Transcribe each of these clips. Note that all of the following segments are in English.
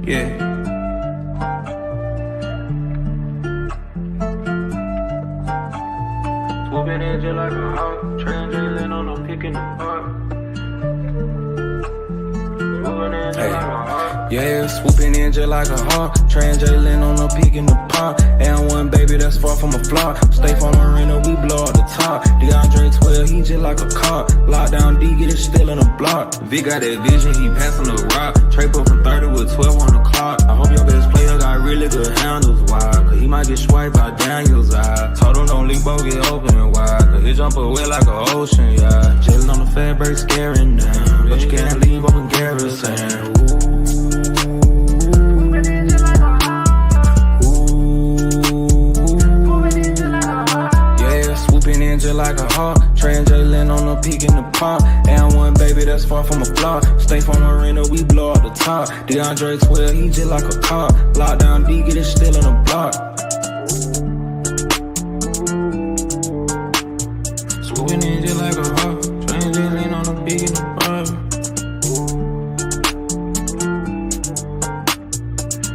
Yeah. Swooping in just like a hawk, translating on a pick in the park. Yeah, swooping in just like a hawk, translating on a peak in the park. And one baby that's far from a flop. Stay from Marina, we blow up the top. DeAndre 12, he just like a cop. Lockdown D, get it still in the block. V got that vision, he passing the rock. Trade up from 30 with 12 on the clock. I hope your best player got really good handles, why? Cause he might get swiped by Daniel's eye. Told him don't leave, both get open wide. Cause he jump away like an ocean, yeah. Chillin' on the fat break, scaring down. But you can't leave open garrison. Just like a hawk, translating on a peak in the park. And one baby that's far from a flop. Stay from Marina, we blow up the top. DeAndre 12, he just like a cop. Lockdown D, get it still in the block. Swooping in just like a hawk, translating on a peak in the park.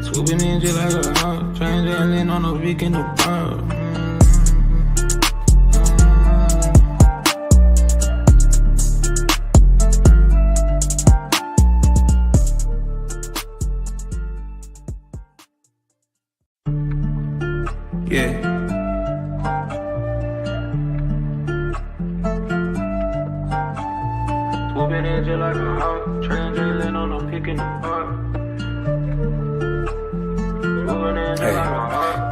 Swooping in just like a hawk, translating on a peak in the park. Yeah. Swooping in just like a hawk, translating on a pick in the park.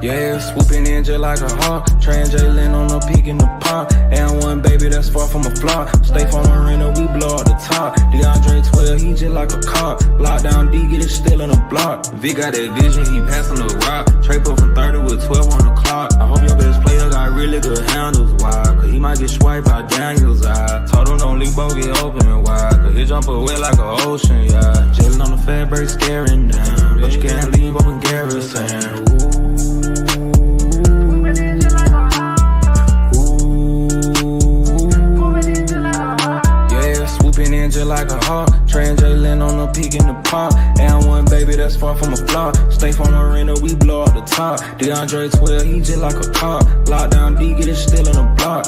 Yeah, swooping in just like a hawk, translating on a peak in the park. And one baby that's far from a flop. Stay from Marina, we blow up the top. DeAndre 12, he just like a cop. Lockdown D, get it still in the block. V got that vision, he passing the rock. Trade up from 30 with 12 on the clock. I hope your best player got really good handles, why? Cause he might get swiped by Daniel's eye. Told him don't leave, both get open wide. Cause he jump away like an ocean, yeah. Chillin' on the fat break, scaring down. But you can't leave open garrison. Just like a hawk, translating on a peak in the park. And one baby that's far from a flop. Stay from Marina, we blow up the top. DeAndre 12, he just like a cop. Lockdown D, get it still in the block.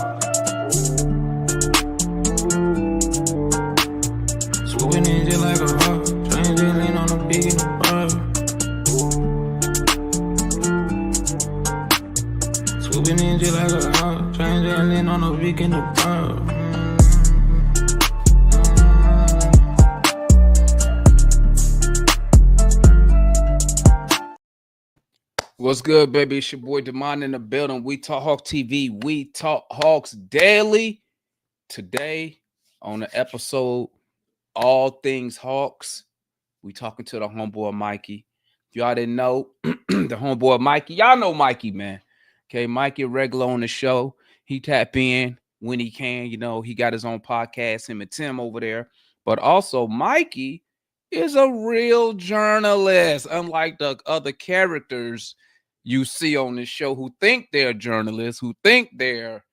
Swooping in just like a hawk, translating on a peak in the park. Swooping in just like a hawk, translating on a peak in the park. What's good, baby? It's your boy Demond in the building. We Talk Hawk TV. We talk Hawks daily. Today on the episode, all things Hawks. We talking to the homeboy Mikey. If y'all didn't know, the homeboy Mikey, y'all know Mikey, man. Okay, Mikey regular on the show. He tap in when he can. You know, he got his own podcast, him and Tim over there. But also, Mikey is a real journalist, unlike the other characters you see on this show who think they're journalists, who think they're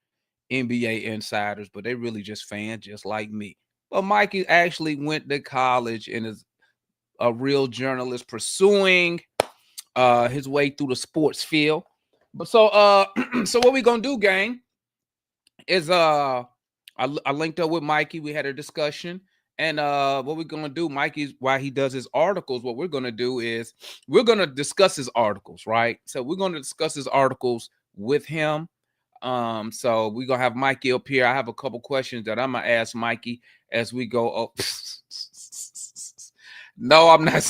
NBA insiders, but they really just fans just like me. But Mikey actually went to college and is a real journalist pursuing his way through the sports field. But so what we gonna do, gang, is I linked up with Mikey. We had a discussion. And what we're going to do, Mikey, while he does his articles, what we're going to do is we're going to discuss his articles, right? So we're going to discuss his articles with him. So we're going to have Mikey up here. I have a couple questions that I'm going to ask Mikey as we go. Oh, no, I'm not.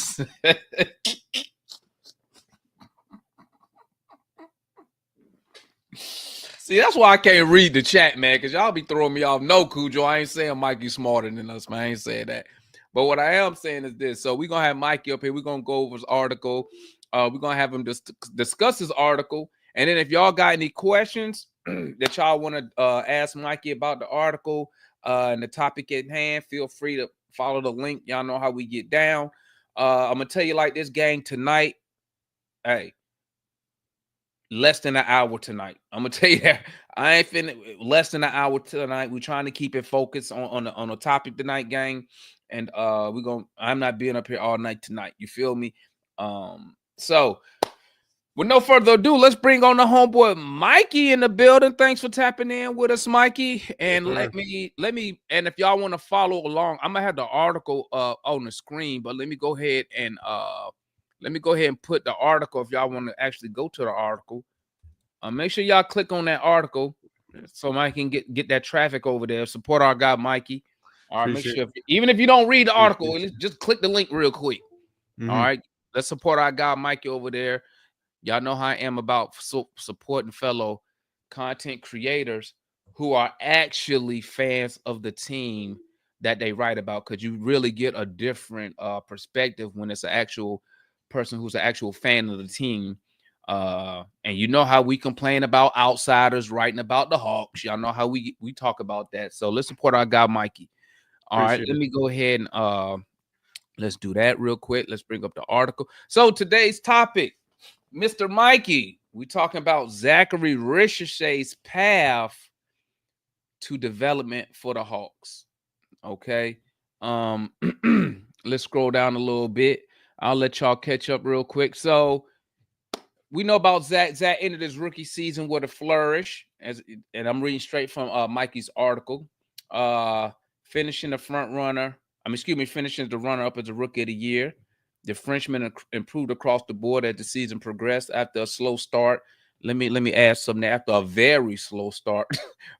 See, that's why I can't read the chat, man, because y'all be throwing me off. No, Cujo, I ain't saying Mikey's smarter than us, man. I ain't saying that. But what I am saying is this. So we're going to have Mikey up here. We're going to go over his article. We're going to have him discuss his article. And then if y'all got any questions that y'all want to ask Mikey about the article and the topic at hand, feel free to follow the link. Y'all know how we get down. I'm going to tell you like this, gang, tonight. Hey. Less than an hour tonight. I'm gonna tell you that I ain't finna less than an hour tonight. We're trying to keep it focused on the topic tonight, gang. And I'm not being up here all night tonight. You feel me? So with no further ado, let's bring on the homeboy Mikey in the building. Thanks for tapping in with us, Mikey. And let me and if y'all want to follow along, I'm gonna have the article on the screen, but let me go ahead and put the article if y'all want to actually go to the article. Make sure y'all click on that article so Mike can get that traffic over there. Support our guy Mikey. All right, make sure even if you don't read the article, just click the link real quick. All right, let's support our guy Mikey over there. Y'all know how I am about supporting fellow content creators who are actually fans of the team that they write about, because you really get a different perspective when it's an actual person who's an actual fan of the team. And you know how we complain about outsiders writing about the Hawks. Y'all know how we talk about that. So let's support our guy Mikey. All right, let me go ahead and let's do that real quick. Let's bring up the article. So today's topic, Mr. Mikey, we're talking about Zaccharie Risacher's path to development for the Hawks. Okay. Let's scroll down a little bit. I'll let y'all catch up real quick. So we know about Zacc. Zacc ended his rookie season with a flourish, and I'm reading straight from Mikey's article. Finishing the finishing the runner-up as a rookie of the year. The Frenchman improved across the board as the season progressed after a slow start. Let me add something. After a very slow start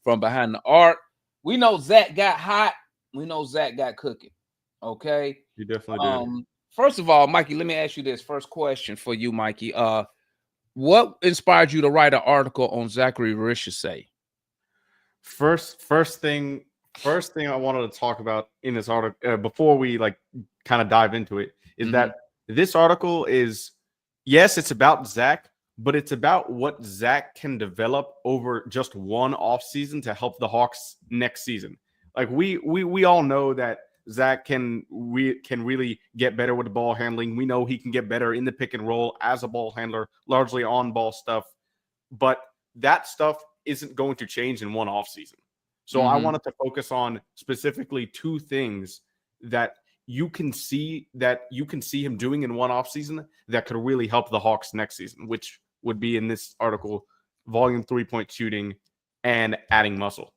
from behind the arc, we know Zacc got hot. We know Zacc got cooking. Okay, you definitely did. First of all, Mikey, let me ask you this first question for you, Mikey. What inspired you to write an article on Zaccharie Risacher? First thing I wanted to talk about in this article before we kind of dive into it is that this article is, yes, it's about Zacc, but it's about what Zacc can develop over just one off season to help the Hawks next season. Like we all know that Zacc can really get better with the ball handling. We know he can get better in the pick and roll as a ball handler, largely on ball stuff. But that stuff isn't going to change in one off season. So I wanted to focus on specifically two things that you can see him doing in one off season that could really help the Hawks next season, which would be in this article, volume 3-point shooting and adding muscle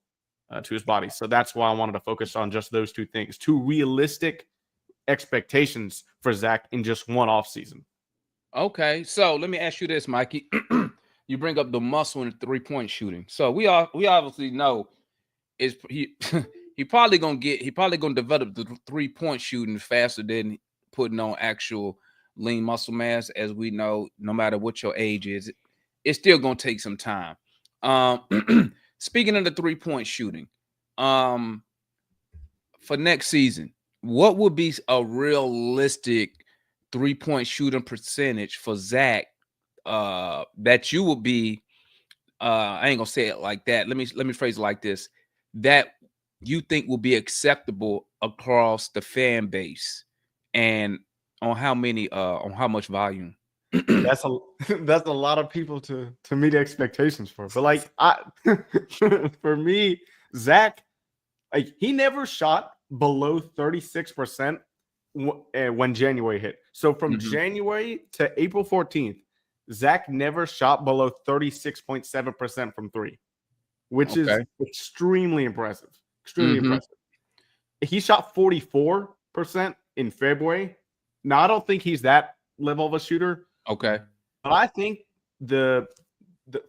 to his body. So that's why I wanted to focus on just those two things, two realistic expectations for Zacc in just one off season. Okay, so let me ask you this, Mikey. You bring up the muscle and 3-point shooting. So we obviously know is he he probably gonna develop the 3-point shooting faster than putting on actual lean muscle mass. As we know, no matter what your age is, it's still gonna take some time. Speaking of the 3-point shooting, for next season, what would be a realistic 3-point shooting percentage for Zacc that you would be? I ain't gonna say it like that. Let me phrase it like this: that you think will be acceptable across the fan base, and on how much volume? That's a lot of people to meet expectations for. But for me, Zacc, he never shot below 36% when January hit. So from January to April 14th, Zacc never shot below 36.7% from three, which is extremely impressive. Extremely impressive. He shot 44% in February. Now, I don't think he's that level of a shooter. Okay. But I think the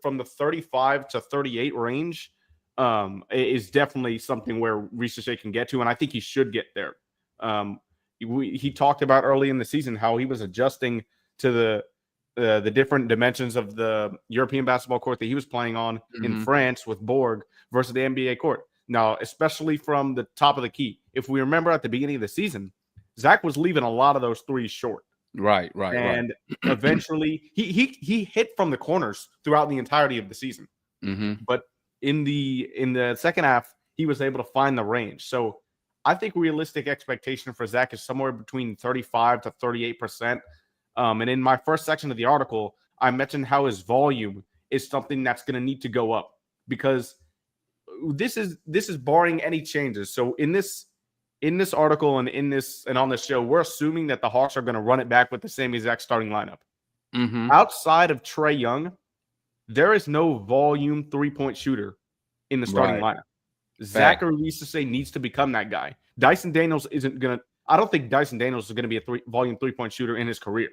from the 35 to 38 range is definitely something where Risacher can get to, and I think he should get there. He talked about early in the season how he was adjusting to the different dimensions of the European basketball court that he was playing on in France with Borg versus the NBA court. Now, especially from the top of the key, if we remember at the beginning of the season, Zacc was leaving a lot of those threes short. Right. And eventually he hit from the corners throughout the entirety of the season. But in the second half, he was able to find the range. So I think realistic expectation for Zacc is somewhere between 35 to 38%. And in my first section of the article, I mentioned how his volume is something that's going to need to go up, because this is barring any changes. So in this in this article and on this show, we're assuming that the Hawks are going to run it back with the same exact starting lineup. Mm-hmm. Outside of Trae Young, there is no volume 3-point shooter in the starting lineup. Zacc or Risacher needs to become that guy. Dyson Daniels isn't going to – I don't think Dyson Daniels is going to be a volume 3-point shooter in his career.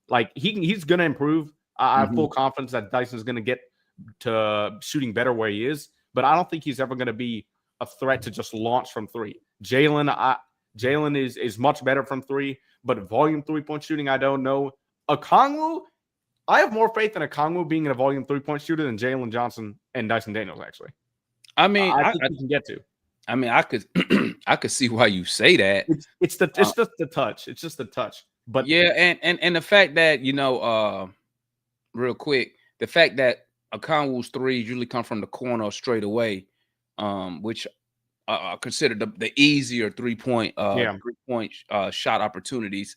Like, he's going to improve. I have full confidence that Dyson's going to get to shooting better where he is, but I don't think he's ever going to be a threat to just launch from three. Jalen is much better from three, but volume 3-point shooting, I don't know. Okongwu, I have more faith in Okongwu being a volume 3-point shooter than Jalen Johnson and Dyson Daniels, actually. I mean, I think he can get to. I mean, I could see why you say that. It's just the touch. It's just the touch. But yeah, and the fact that, real quick, the fact that Okongwu's threes usually come from the corner straight away, which I consider the easier 3-point shot opportunities.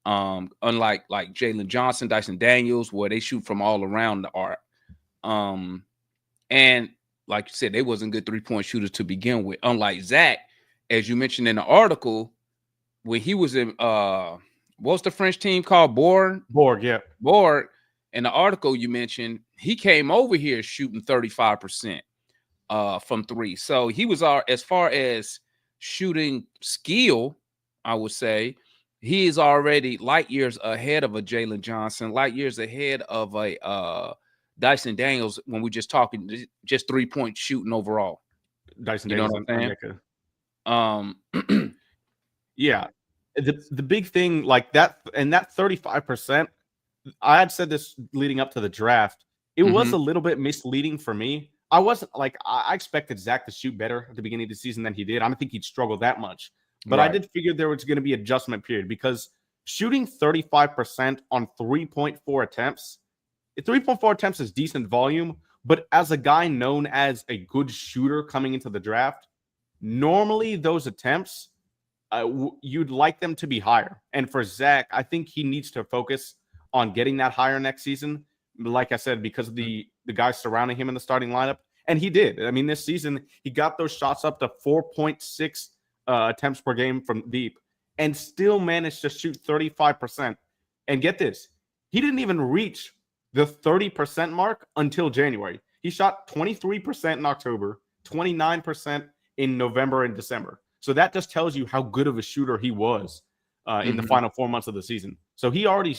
Unlike like Jalen Johnson, Dyson Daniels, where they shoot from all around the arc. And like you said, they wasn't good 3-point shooters to begin with. Unlike Zacc, as you mentioned in the article, when he was in what's the French team called? Borg, yeah. Borg. In the article you mentioned, he came over here shooting 35% from three. So he was as far as shooting skill, I would say, he is already light years ahead of a Jalen Johnson, light years ahead of a Dyson Daniels when we're just talking just 3-point shooting overall. Dyson Daniels, know what I'm saying? Yeah. The big thing like that, and that 35%, I had said this leading up to the draft. It was a little bit misleading for me. I wasn't like I expected Zacc to shoot better at the beginning of the season than he did. I don't think he'd struggle that much. But I did figure there was going to be adjustment period because shooting 35% on 3.4 attempts, 3.4 attempts is decent volume. But as a guy known as a good shooter coming into the draft, normally those attempts, you'd like them to be higher. And for Zacc, I think he needs to focus on getting that higher next season. Like I said, because of the guys surrounding him in the starting lineup. And he did. I mean, this season, he got those shots up to 4.6 attempts per game from deep and still managed to shoot 35%. And get this, he didn't even reach the 30% mark until January. He shot 23% in October, 29% in November and December. So that just tells you how good of a shooter he was in the final 4 months of the season. So he already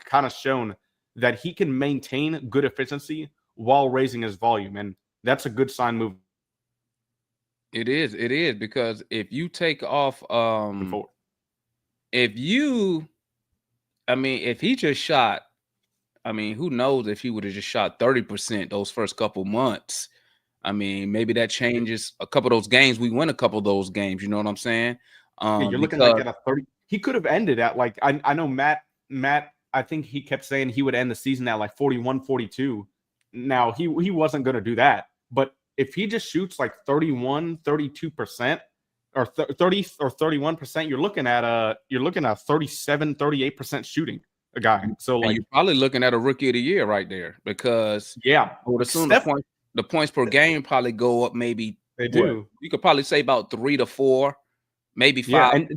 kind of shown that he can maintain good efficiency while raising his volume. And that's a good sign move. It is because if you take off, if he just shot, who knows if he would have just shot 30% those first couple months. Maybe that changes a couple of those games. We win a couple of those games. You know what I'm saying? You're looking like at a 30. He could have ended at like, I know Matt, I think he kept saying he would end the season at like 41, 42. Now he wasn't going to do that, but if he just shoots like 31, 32% or 30 or 31%, you're looking at 37, 38% shooting a guy. So like you're probably looking at a rookie of the year right there because I would assume the points per game probably go up. Maybe they do. You could probably say about 3 to 4, maybe 5. Yeah, and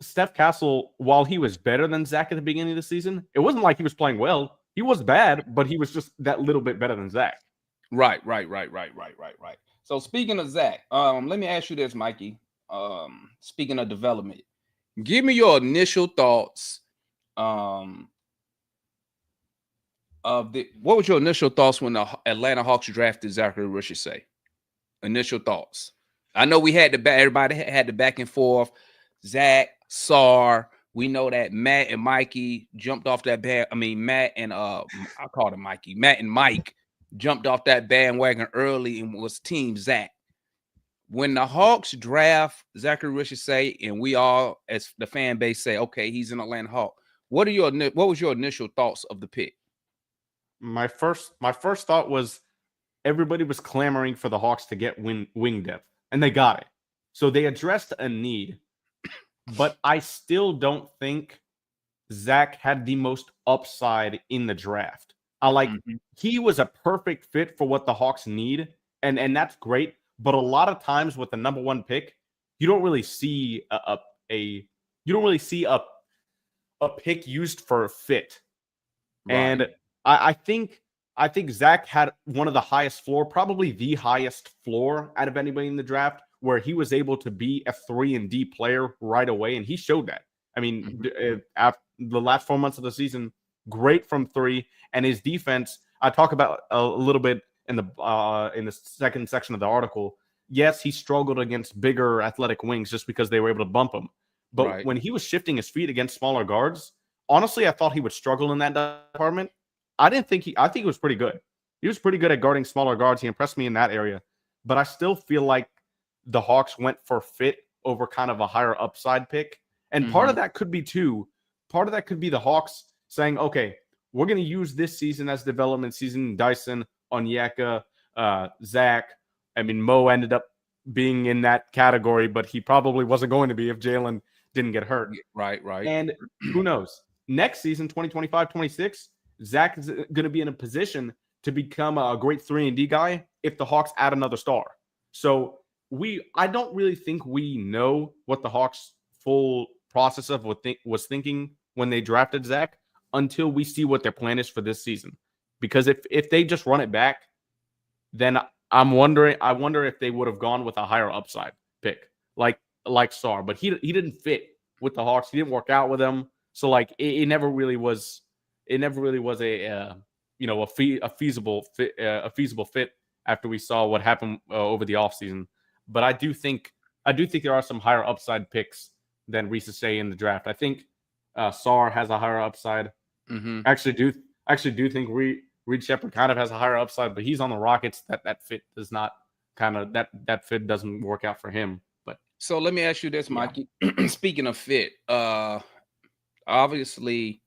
Steph Castle, while he was better than Zacc at the beginning of the season, it wasn't like he was playing well. He was bad, but he was just that little bit better than Zacc. Right. So speaking of Zacc, let me ask you this, Mikey. Speaking of development, give me your initial thoughts. What was your initial thoughts when the Atlanta Hawks drafted Zaccharie Risacher? Initial thoughts. I know everybody had the back and forth. Zacc, Sar. We know that Matt and Mikey jumped off that band. Matt and I called him Mikey. Matt and Mike jumped off that bandwagon early and was Team Zacc. When the Hawks draft Zaccharie Risacher, and we all, as the fan base, say, okay, he's an Atlanta Hawk. What was your initial thoughts of the pick? My first thought was everybody was clamoring for the Hawks to get wing depth, and they got it. So they addressed a need, but I still don't think Zacc had the most upside in the draft. He was a perfect fit for what the Hawks need, and that's great. But a lot of times with the number one pick, you don't really see a you don't really see a pick used for fit. Right. And I think Zacc had one of the highest floor, probably the highest floor out of anybody in the draft, where he was able to be a 3-and-D player right away, and he showed that. I mean, Mhm. after the last 4 months of the season, great from three, and his defense. I talk about a little bit in the second section of the article. Yes, he struggled against bigger athletic wings just because they were able to bump him. But Right. when he was shifting his feet against smaller guards, honestly, I thought he would struggle in that department. I think he was pretty good. He was pretty good at guarding smaller guards. He impressed me in that area. But I still feel like the Hawks went for fit over kind of a higher upside pick. And part of Mhm. that could be part of that could be the Hawks saying, okay, we're going to use this season as development season. Dyson, Onyeka, Zacc. I mean, Mo ended up being in that category, but he probably wasn't going to be if Jalen didn't get hurt. Right. Right. And who knows? Next season, 2025-26, Zacc is going to be in a position to become a great 3-and-D guy if the Hawks add another star. So I don't really think we know what the Hawks' full process of was thinking when they drafted Zacc until we see what their plan is for this season. Because if they just run it back, then I wonder if they would have gone with a higher upside pick like Sar, but he didn't fit with the Hawks. He didn't work out with them, so like it never really was. It never really was a feasible fit after we saw what happened over the offseason. But I do think there are some higher upside picks than Risacher in the draft. I think Sar has a higher upside. Mhm. Actually, do actually do think Reed Shepard kind of has a higher upside, but he's on the Rockets. That fit does not that fit doesn't work out for him. But So let me ask you this, yeah, Mikey. Speaking of fit, obviously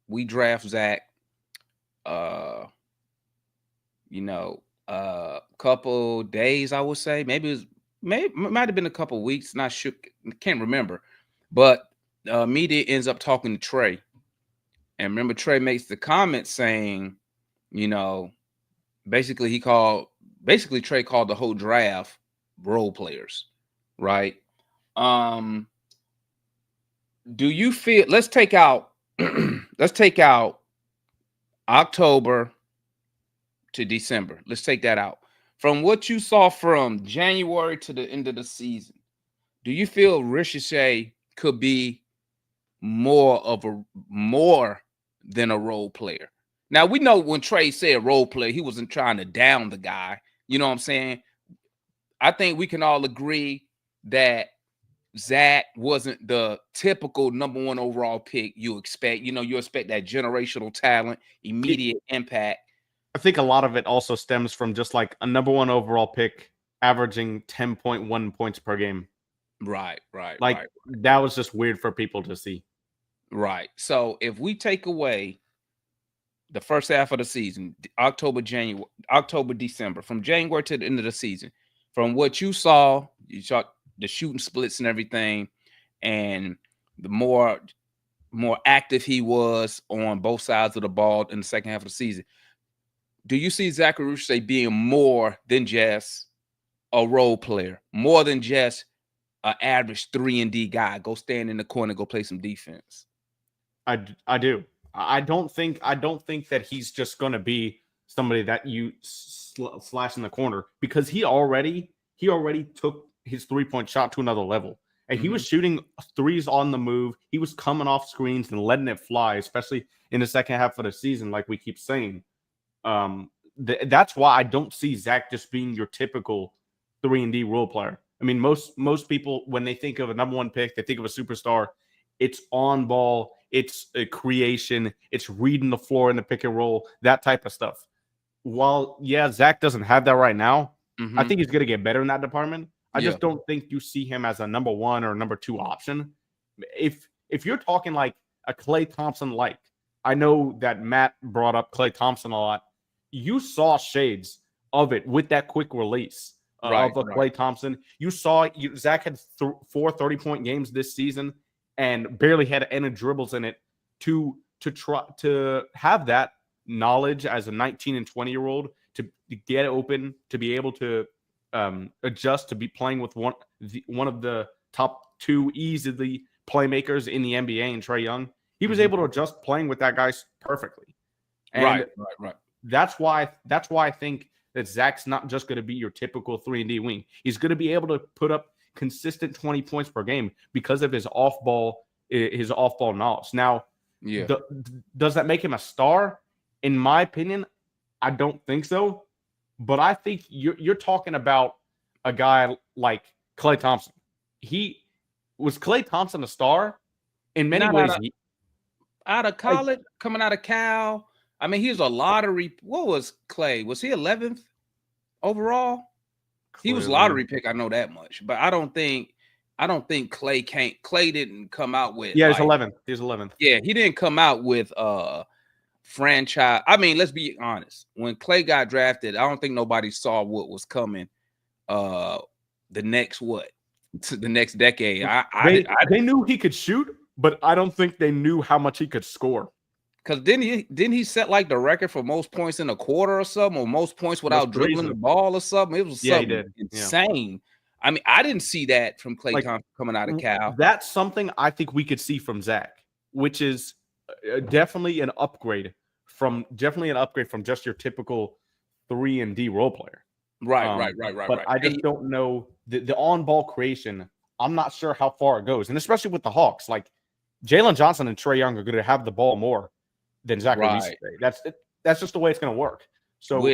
we draft Zacc. Uh, couple days, I would say. Maybe it was maybe might have been a couple weeks. Not sure, can't remember. But media ends up talking to Trey, and remember Trey makes the comment saying, you know, basically basically Trey called the whole draft role players, right? Um, do you feel? Let's take out October to December. Let's take that out. From what you saw from January to the end of the season, do you feel Ricochet could be more than a role player? Now we know when Trey said role player, he wasn't trying to down the guy. You know what I'm saying? I think we can all agree that Zacc wasn't the typical number one overall pick you expect. You expect that generational talent, immediate impact. I think a lot of it also stems from just like a number one overall pick averaging 10.1 points per game. Right, right, Like right, that was just weird for people to see. right. So if we take away the first half of the season, October, December, from January to the end of the season, from what you saw the shooting splits and everything, and the more active he was on both sides of the ball in the second half of the season. Do you see Zaccharie Rouche being more than just a role player, more than just an average 3-and-D guy? Go stand in the corner, go play some defense. I do. I don't think that he's just going to be somebody that you slash in the corner because he already took his 3-point shot to another level. And he was Mhm. shooting threes on the move. He was coming off screens and letting it fly, especially in the second half of the season, like we keep saying. That's why I don't see Zacc just being your typical 3-and-D role player. I mean, most people when they think of a number one pick, they think of a superstar. It's on ball, it's a creation, it's reading the floor in the pick and roll, that type of stuff. While Zacc doesn't have that right now, I Mhm. think he's going to get better in that department. I Yeah. just don't think you see him as a number one or number two option. If you're talking like a Klay Thompson like, I know that Matt brought up Klay Thompson a lot. You saw shades of it with that quick release Right, of a right. Klay Thompson. Zacc had 4 30-point games this season and barely had any dribbles in it to try to have that knowledge as a 19 and 20-year-old to get open, to be able to adjust to be playing with one of the top 2 easily playmakers in the NBA and Trae Young. He was able to adjust playing with that guy perfectly. And right. That's why I think that Zacc's not just going to be your typical 3-and-D wing. He's going to be able to put up consistent 20 points per game because of his off-ball knowledge. Now, does that make him a star? In my opinion, I don't think so. But I think you're talking about a guy like Klay Thompson. Was Klay Thompson a star? In many ways, out of college, coming out of Cal. I mean, he was a lottery. What was Klay? Was he 11th overall? He was lottery pick. I know that much, but I don't think Klay didn't come out with. Yeah, he's 11th. He's 11th. Yeah, he didn't come out with franchise. I mean, let's be honest. When Klay got drafted, I don't think nobody saw what was coming. The next decade. They knew he could shoot, but I don't think they knew how much he could score. Because didn't he set like the record for most points in a quarter or something, or most points without dribbling the ball or something? It was something insane. Yeah. I mean, I didn't see that from Klay Thompson coming out of Cal. That's something I think we could see from Zacc, which is definitely an upgrade from just your typical 3-and-D role player. Right. But I just don't know the on-ball creation. I'm not sure how far it goes, and especially with the Hawks, like Jalen Johnson and Trae Young are going to have the ball more than Zacc Risacher. That's just the way it's going to work. So,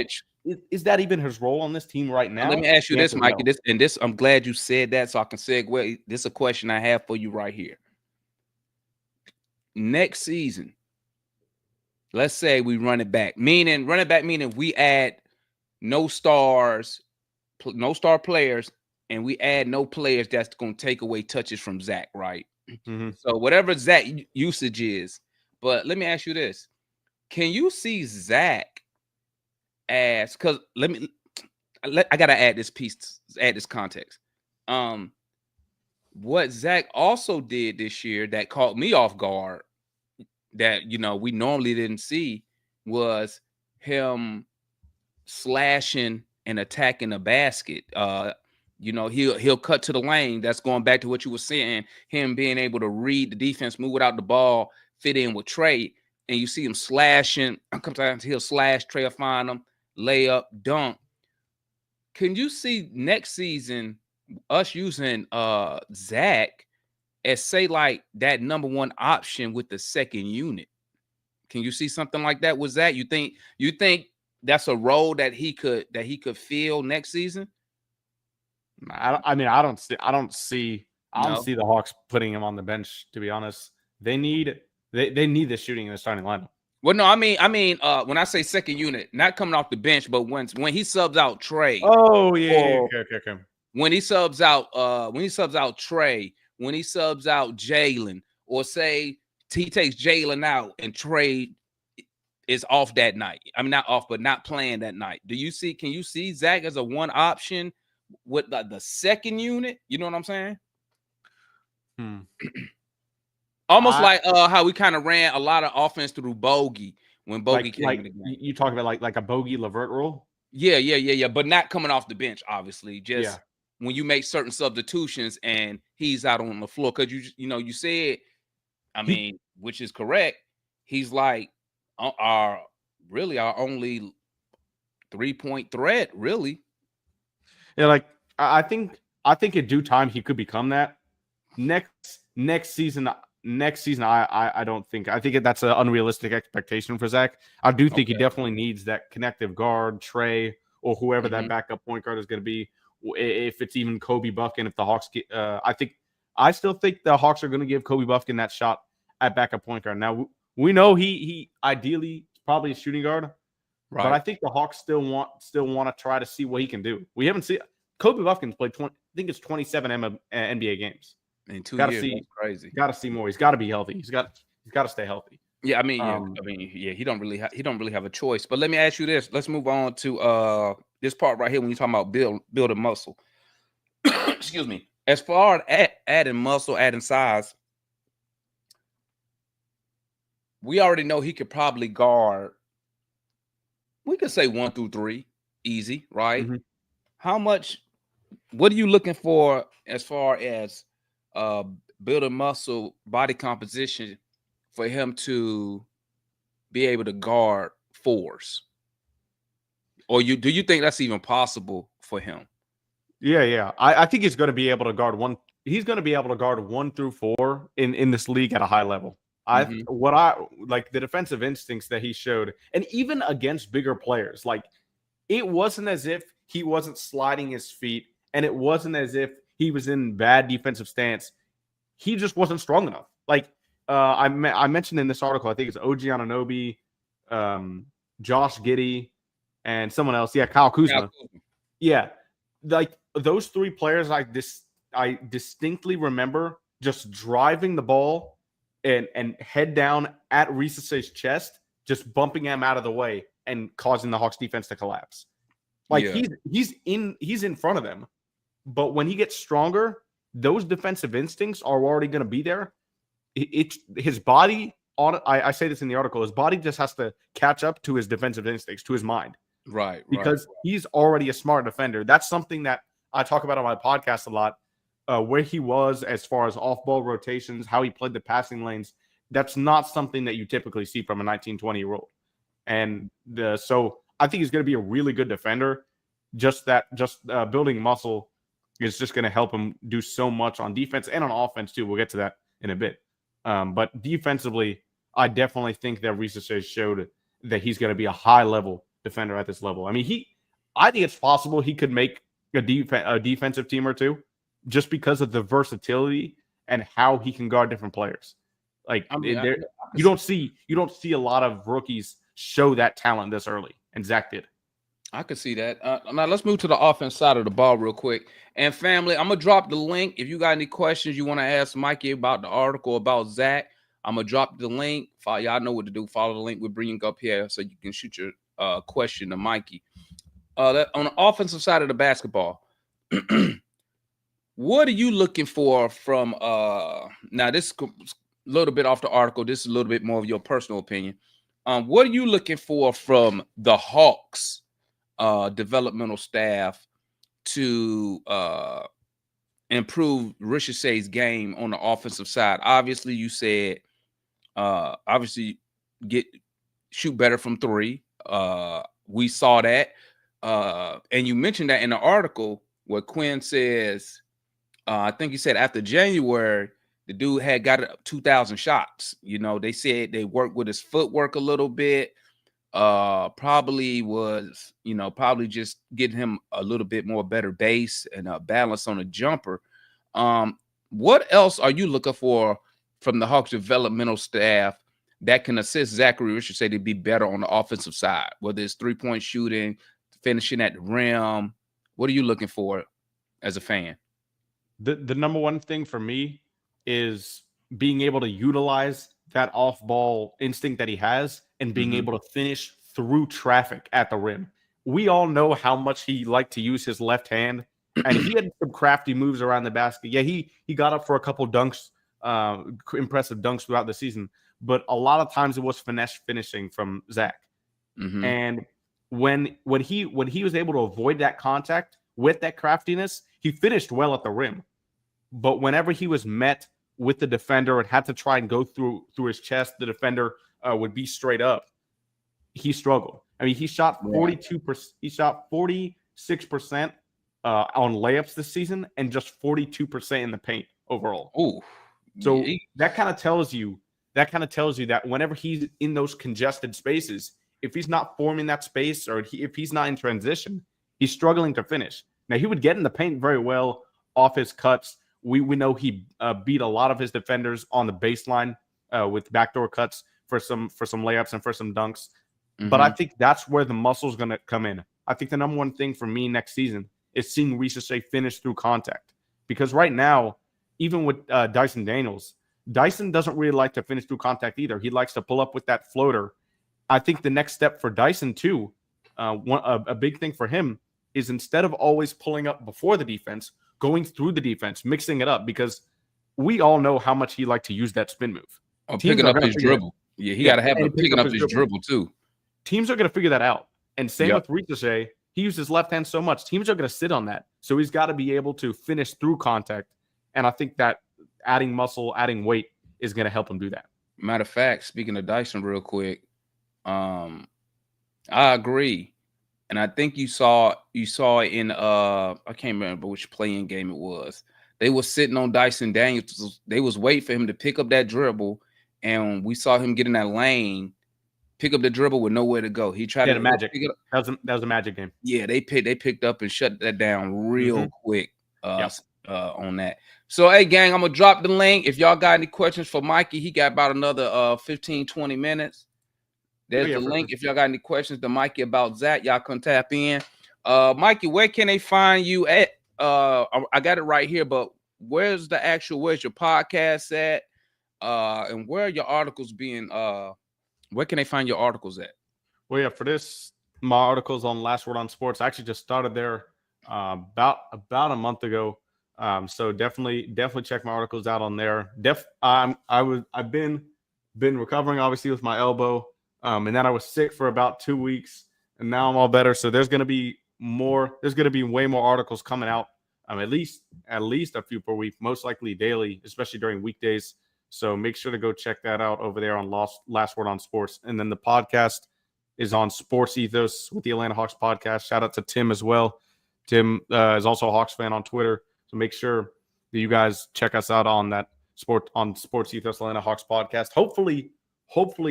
is that even his role on this team right now? Let me ask you this, Mikey. This I'm glad you said that, so I can segue. This is a question I have for you right here. Next season, let's say we run it back, meaning we add no star players, and we add no players that's going to take away touches from Zacc, right? Mm-hmm. So whatever Zacc usage is, but let me ask you this: can you see Zacc as? Because I gotta add this piece, add this context. What Zacc also did this year that caught me off guard, that we normally didn't see, was him slashing and attacking the basket. He'll cut to the lane. That's going back to what you were saying. Him being able to read the defense, move without the ball, fit in with Trae, and you see him slashing. Sometimes he'll slash, Trae will find him, layup, dunk. Can you see next season us using Zacc as, say, like that number one option with the second unit? Can you see something like that with Zacc? You think that's a role that he could fill next season? I don't see the Hawks putting him on the bench, to be honest. They need the shooting in the starting lineup. Well, no, I mean, when I say second unit, not coming off the bench, but when he subs out Trae. Oh yeah, okay. When he subs out Trae, when he subs out Jalen, or say he takes Jalen out and Trae is off that night. I mean, not off, but not playing that night. Can you see Zacc as a one option with the second unit? You know what I'm saying? Almost like how we kind of ran a lot of offense through Bogey when Bogey came in the game. You talk about like a Bogey Levert role? Yeah. But not coming off the bench, obviously. Just when you make certain substitutions and he's out on the floor. Because you said, I mean, which is correct. He's like our only 3-point threat, really. Yeah, like I think in due time he could become that. Next season, I don't think. I think that's an unrealistic expectation for Zacc. I do think he definitely needs that connective guard, Trae, or whoever that backup point guard is going to be. If it's even Kobe Buffkin, if the Hawks get, I still think the Hawks are going to give Kobe Buffkin that shot at backup point guard. Now we know he ideally probably a shooting guard, right? But I think the Hawks still want to try to see what he can do. We haven't seen Kobe Buffkin's played 27 NBA games. In 2 years, that's crazy. Got to see more. He's got to be healthy. He's got to stay healthy. Yeah, he don't really have a choice. But let me ask you this. Let's move on to this part right here when you're talking about building muscle. Excuse me. As far as adding muscle, adding size, we already know he could probably guard. We could say 1 through 3, easy, right? Mm-hmm. How much what are you looking for as far as uh building muscle, body composition for him to be able to guard fours? Or do you think that's even possible for him? Yeah. I think he's going to be able to guard one. He's going to be able to guard 1 through 4 in this league at a high level. Mhm. What I like the defensive instincts that he showed, and even against bigger players, like it wasn't as if he wasn't sliding his feet, and it wasn't as if he was in bad defensive stance. He just wasn't strong enough. Like I mentioned in this article, I think it's OG Anunoby, Josh Giddey, and someone else. Yeah, Kyle Kuzma. Yeah, like those 3 players, I distinctly remember just driving the ball and head down at Risacher's chest, just bumping him out of the way and causing the Hawks defense to collapse. Like Yeah. he's in front of them, but when he gets stronger, those defensive instincts are already going to be there. It's his body. I say this in the article. His body just has to catch up to his defensive instincts, to his mind. Right. Because he's already a smart defender. That's something that I talk about on my podcast a lot, where he was as far as off-ball rotations, how he played the passing lanes. That's not something that you typically see from a 19, 20-year-old. And so I think he's going to be a really good defender. Just building muscle is just going to help him do so much on defense and on offense too. We'll get to that in a bit. But defensively, I definitely think that Risacher showed that he's going to be a high-level defender at this level. I mean, I think it's possible he could make a defensive team or two just because of the versatility and how he can guard different players. Like you don't see a lot of rookies show that talent this early, and Zacc did. I could see that. Now let's move to the offense side of the ball real quick. And family, I'm gonna drop the link. If you got any questions you want to ask Mikey about the article about Zacc, I'm gonna drop the link. Y'all know what to do. Follow the link. We're bringing up here so you can shoot your question to Mikey. That on the offensive side of the basketball, what are you looking for from now this is a little bit off the article, this is a little bit more of your personal opinion. What are you looking for from the Hawks developmental staff to improve Risacher's game on the offensive side? Obviously you said shoot better from 3. We saw that. And you mentioned that in the article where Quinn says, I think he said after January, the dude had got 2,000 shots. You know, they said they worked with his footwork a little bit. Probably just getting him a little bit more better base and balance on a jumper. What else are you looking for from the Hawks developmental staff that can assist Zachary Risacher to be better on the offensive side, whether it's 3-point shooting, finishing at the rim? What are you looking for as a fan? The number one thing for me is being able to utilize that off-ball instinct that he has and being able to finish through traffic at the rim. We all know how much he liked to use his left hand, and he had some crafty moves around the basket. Yeah, he got up for a couple dunks, impressive dunks throughout the season, but a lot of times it was finesse finishing from Zacc. And when he was able to avoid that contact with that craftiness, he finished well at the rim. But whenever he was met with the defender and had to try and go through his chest, the defender would be straight up. He struggled. I mean, he shot 42%. He shot 46% on layups this season, and just 42% in the paint overall. Oh, so that kind of tells you that whenever he's in those congested spaces, if he's not forming that space or if he's not in transition, he's struggling to finish. Now, he would get in the paint very well off his cuts. We know he beat a lot of his defenders on the baseline with backdoor cuts for some layups and for some dunks. But I think that's where the muscle is going to come in. I think the number one thing for me next season is seeing Risacher finish through contact. Because right now, even with Dyson Daniels, Dyson doesn't really like to finish through contact either. He likes to pull up with that floater. I think the next step for Dyson too, a big thing for him is instead of always pulling up before the defense, going through the defense, mixing it up, because we all know how much he liked to use that spin move. Picking up his dribble. Yeah, he got to have him picking up his dribble too. Teams are going to figure that out. And same with Risacher. He uses his left hand so much. Teams are going to sit on that. So he's got to be able to finish through contact. And I think that adding muscle, adding weight is going to help him do that. Matter of fact, speaking of Dyson real quick, I agree. And I think you saw it in I can't remember which playing game it was. They were sitting on Dyson Daniels. They was waiting for him to pick up that dribble, and we saw him get in that lane, pick up the dribble with nowhere to go. He tried to magic. pick it up. That was a magic game. Yeah, they picked up and shut that down real quick on that. So, hey, gang, I'm going to drop the link. If y'all got any questions for Mikey, he got about another 15, 20 minutes. There's the link. If y'all got any questions to Mikey about Zacc, y'all can tap in. Mikey, where can they find you at? I got it right here, but where's your podcast at? And where are your articles being where can they find your articles at? Well, yeah, for this, my articles on Last Word on Sports, I actually just started there about a month ago. So definitely check my articles out on there. I've been recovering obviously with my elbow. And then I was sick for about 2 weeks, and now I'm all better. So there's going to be way more articles coming out. At least a few per week, most likely daily, especially during weekdays. So make sure to go check that out over there on Last Word on Sports. And then the podcast is on Sports Ethos with the Atlanta Hawks podcast. Shout out to Tim as well. Tim is also a Hawks fan on Twitter. So make sure that you guys check us out on that Sports Ethos Atlanta Hawks podcast. Hopefully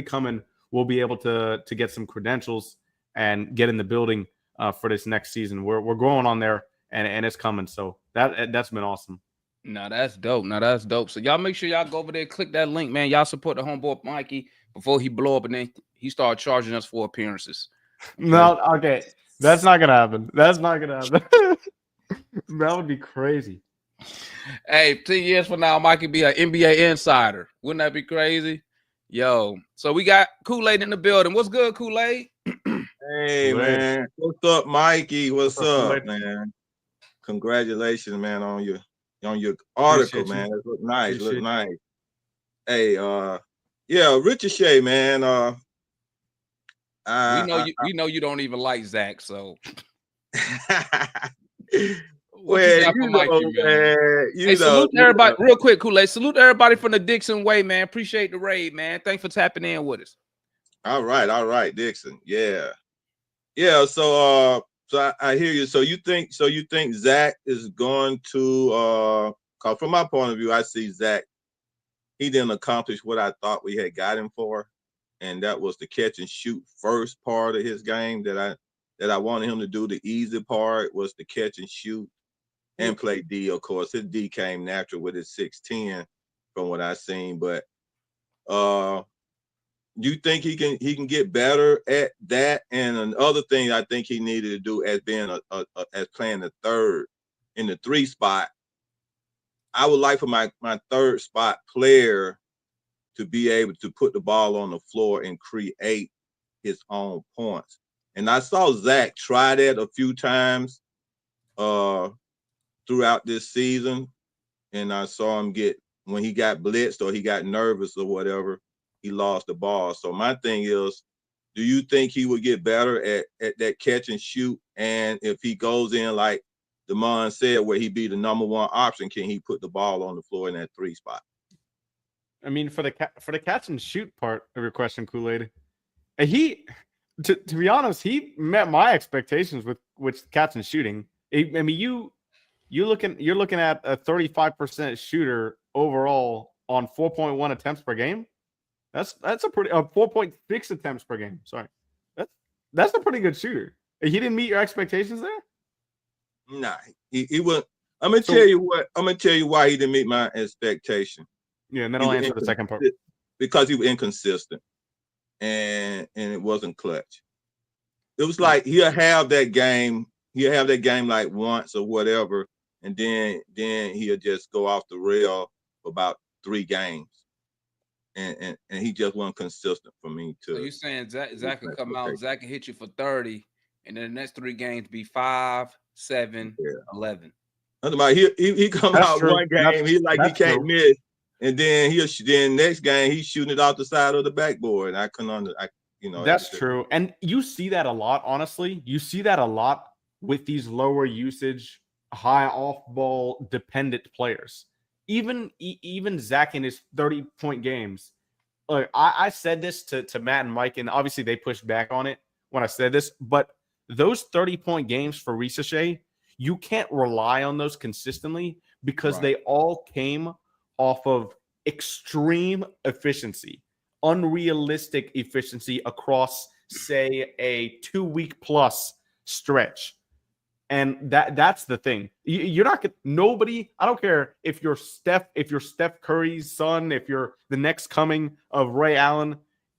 coming, we'll be able to get some credentials and get in the building for this next season. We're growing on there, and it's coming. So that's been awesome. No, that's dope. So y'all make sure y'all go over there, click that link, man. Y'all support the homeboy Mikey before he blow up and then he start charging us for appearances. No, okay. That's not gonna happen. That would be crazy. Hey, 10 years from now, Mikey be an NBA insider. Wouldn't that be crazy? Yo, so we got Kool-Aid in the building. What's good, Kool-Aid? Hey, man. What's up, Mikey? What's up, man? Congratulations, man, on your article, man. It look nice. Nice. Hey, Risacher, man. We know you don't even like Zacc, so well, salute everybody real quick, Kool-Aid. Salute everybody from the Dixon Way, man. Appreciate the raid, man. Thanks for tapping in with us. All right, Dixon. Yeah. So I hear you. So you think Zacc is going to cause from my point of view, I see Zacc, he didn't accomplish what I thought we had got him for, and that was the catch and shoot first part of his game that I wanted him to do. The easy part was the catch and shoot and play D. Of course, his D came natural with his 6'10" from what I seen, but you think he can get better at that? And another thing I think he needed to do as being as playing the third in the 3 spot, I would like for my third spot player to be able to put the ball on the floor and create his own points. And I saw Zacc try that a few times throughout this season, and I saw him when he got blitzed or he got nervous or whatever, he lost the ball. So my thing is, do you think he would get better at that catch and shoot? And if he goes in like Damon said, where he be the number 1 option, can he put the ball on the floor in that 3 spot? I mean, for the catch and shoot part of your question, Kool-Aid, he, to be honest, he met my expectations with catch and shooting. I mean, you're looking at a 35% shooter overall on 4.1 attempts per game. That's a pretty 4.6 attempts per game. Sorry, that's a pretty good shooter. He didn't meet your expectations there. Nah, he wouldn't. I'm gonna tell you why he didn't meet my expectation. Yeah, and then I'll answer the second part. Because he was inconsistent and it wasn't clutch. It was like he'll have that game like once or whatever, and then he'll just go off the rail for about 3 games. And he just wasn't consistent for me too. So you saying Zacc can come out, Zacc can hit you for 30, and then the next 3 games be 5, 7, 11. Nothing about he come out true. One game, he can't miss, and then next game he's shooting it off the side of the backboard. I couldn't That's true, and you see that a lot. Honestly, you see that a lot with these lower usage, high off-ball dependent players. Even Zacc in his 30-point games. Like I said this to Matt and Mike, and obviously they pushed back on it when I said this, but those 30-point games for Risacher, you can't rely on those consistently because they all came off of extreme efficiency, unrealistic efficiency across, say, a 2-week plus stretch. And that's the thing. You're not gonna, nobody. I don't care if you're Steph Curry's son, if you're the next coming of Ray Allen.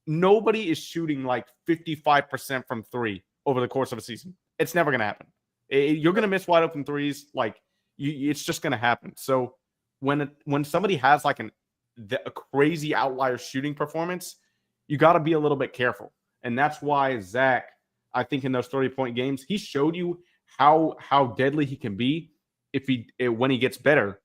Nobody is shooting like 55% from three over the course of a season. It's never gonna happen. You're gonna miss wide open threes. Like it's just gonna happen. So when somebody has like a crazy outlier shooting performance, you got to be a little bit careful. And that's why Zacc, I think in those 30-point games, he showed you how deadly he can be when he gets better.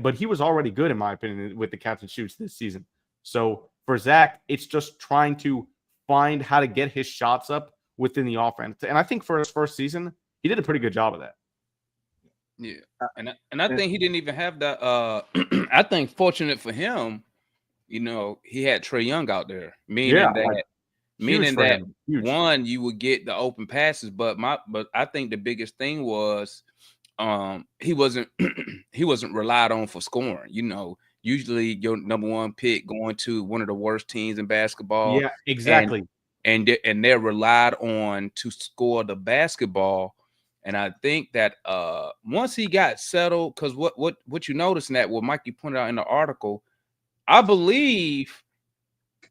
But he was already good, in my opinion, with the catch and shoots this season. So for Zacc, it's just trying to find how to get his shots up within the offense. And I think for his first season, he did a pretty good job of that. Yeah. And I think he didn't even have that. I think fortunate for him, he had Trae Young out there, meaning that one, you would get the open passes, but I think the biggest thing was he wasn't relied on for scoring. Usually your number one pick going to one of the worst teams in basketball. Yeah, exactly. And they're relied on to score the basketball. And I think that once he got settled, because what you notice in that, what Mikey pointed out in the article, I believe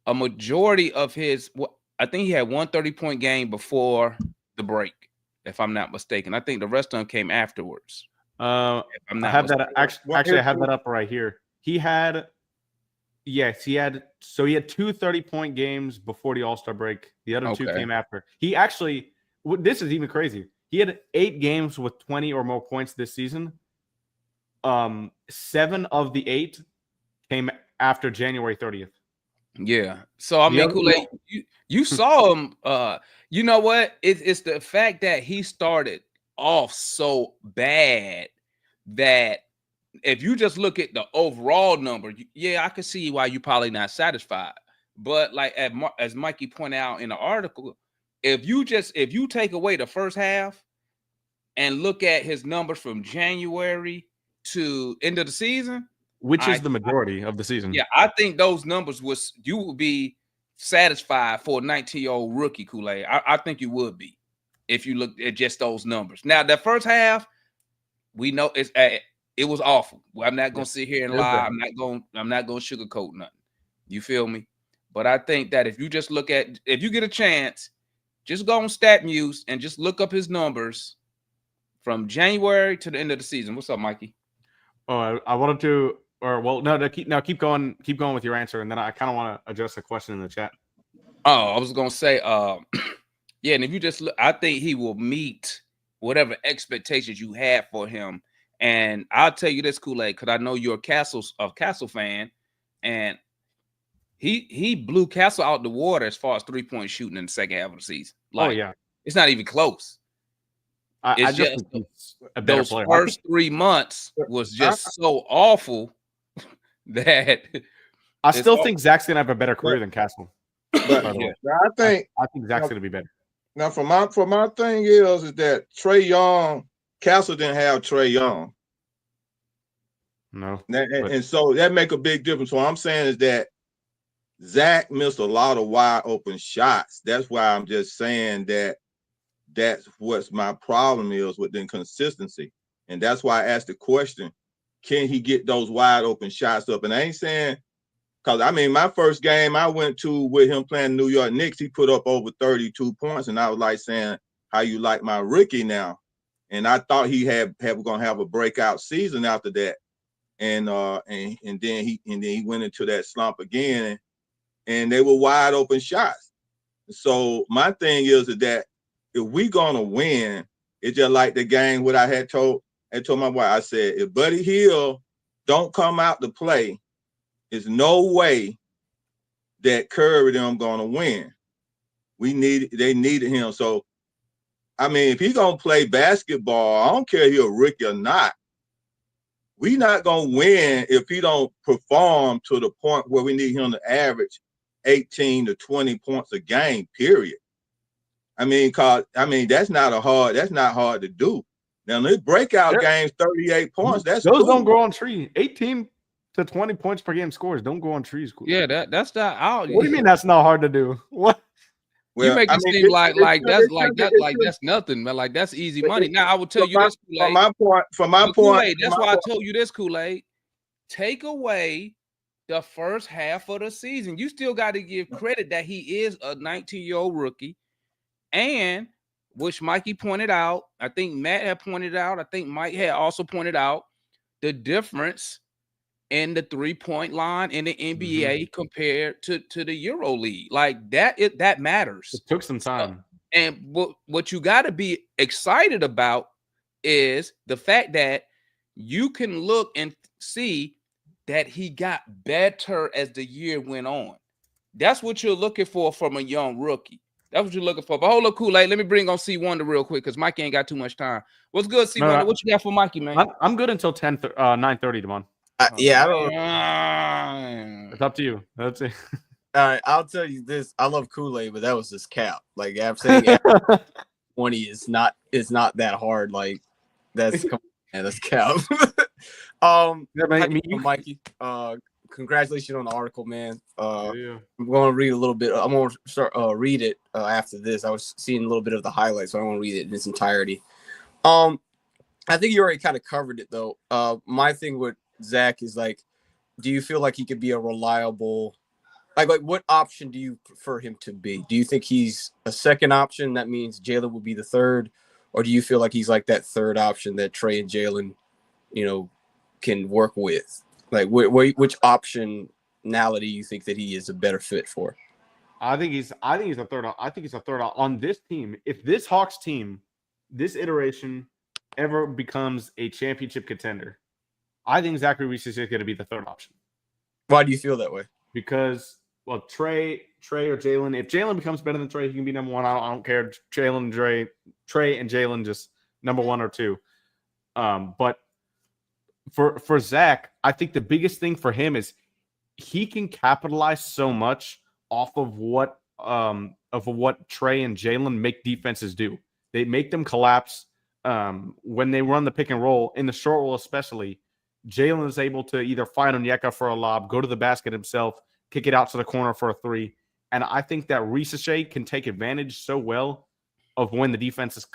a majority of I think he had one 30-point game before the break, if I'm not mistaken. I think the rest of them came afterwards. I have that actually. I have that up right here. He had 2 30-point games before the All-Star break. The other two came after. He actually, this is even crazy. He had 8 games with 20 or more points this season. 7 of the 8 came after January 30th. Yeah. So I mean, Kool-Aid, you saw him. You know what? It's the fact that he started off so bad that if you just look at the overall number, I can see why you're probably not satisfied. But like as Mikey pointed out in the article, if you take away the first half and look at his numbers from January to end of the season, which is the majority of the season. Yeah, I think those numbers you would be satisfied for a 19-year-old rookie, Kool-Aid. I think you would be if you look at just those numbers. Now, the first half, we know it was awful. Well, I'm not gonna sit here and lie. I'm not gonna sugarcoat nothing. You feel me? But I think that if you just if you get a chance, just go on StatMuse and just look up his numbers from January to the end of the season. What's up, Mikey? Oh, I wanted to, keep going with your answer, and then I kind of want to address a question in the chat. Oh, I was gonna say, and if you just look, I think he will meet whatever expectations you had for him. And I'll tell you this, Kool-Aid, because I know you're a Castle fan, and he blew Castle out the water as far as 3-point shooting in the second half of the season. It's not even close. It's just those first 3 months was just so awful that I still think Zacc's gonna have a better career than Castle. But I think Zacc's gonna be better. Now, for my thing is that Trae Young, Castle didn't have Trae Young. No, and so that make a big difference. What I'm saying is that Zacc missed a lot of wide open shots. That's why I'm just saying that that's what's my problem is with the inconsistency. And that's why I asked the question, can he get those wide open shots up? And I ain't saying, because I mean, my first game I went to with him playing New York Knicks, he put up over 32 points. And I was like saying, how you like my rookie now? And I thought he was gonna have a breakout season after that. And then he went into that slump again, and they were wide open shots. So my thing is that if we gonna win, it's just like the game what I told my wife. I said, if Buddy Hield don't come out to play, there's no way that Curry them gonna win. They needed him. So I mean, if he's gonna play basketball, I don't care if he's a rookie or not. We not gonna win if he don't perform to the point where we need him to average 18 to 20 points a game, period. I mean, that's not hard to do. Now, these breakout games, 38 points, that's those cool. don't grow on trees. 18 to 20 points per game scores don't go on trees. Cool. Yeah, that's not out. What do you mean that's not hard to do? What? Well, you make it seem like that's nothing, man. Like that's easy money. Now I will tell you this, Kool-Aid. From my point, that's why I told you this, Kool-Aid. Take away the first half of the season. You still got to give credit that he is a 19-year-old rookie, and which Mikey pointed out. I think Matt had pointed out. I think Mike had also pointed out the difference in the 3-point line in the NBA compared to the Euro League. Like that matters. It took some time. And what you got to be excited about is the fact that you can look and see that he got better as the year went on. That's what you're looking for from a young rookie. That's what you're looking for. But hold up, Kool-Aid. Let me bring on C Wonder real quick because Mikey ain't got too much time. What's good, C Wonder? What you got for Mikey, man? I'm good until 9:30, Devon. Yeah, I don't. It's up to you. That's it. All right, I'll tell you this. I love Kool-Aid, but that was just cap. Like I'm saying, 20 is not that hard. Like that's cap. Mikey. Congratulations on the article, man. I'm going to read a little bit. I'm going to start read it after this. I was seeing a little bit of the highlights, so I want to read it in its entirety. I think you already kind of covered it though. My thing with Zacc is like, do you feel like he could be a reliable, like what option do you prefer him to be? Do you think he's a second option? That means Jalen would be the third, or do you feel like he's like that third option that Trey and Jalen, can work with? Like which optionality you think that he is a better fit for? I think he's a third. I think he's a third on this team. If this Hawks team, this iteration, ever becomes a championship contender, I think Zachary Risacher is going to be the third option. Why do you feel that way? Because, well, Trey or Jalen. If Jalen becomes better than Trey, he can be number one. I don't care. Trey and Jalen just number one or two. But for Zacc, I think the biggest thing for him is he can capitalize so much off of what Trey and Jalen make defenses do. They make them collapse when they run the pick and roll in the short roll, especially. Jalen is able to either find Onyeka for a lob, go to the basket himself, kick it out to the corner for a three. And I think that Risacher can take advantage so well of when the defense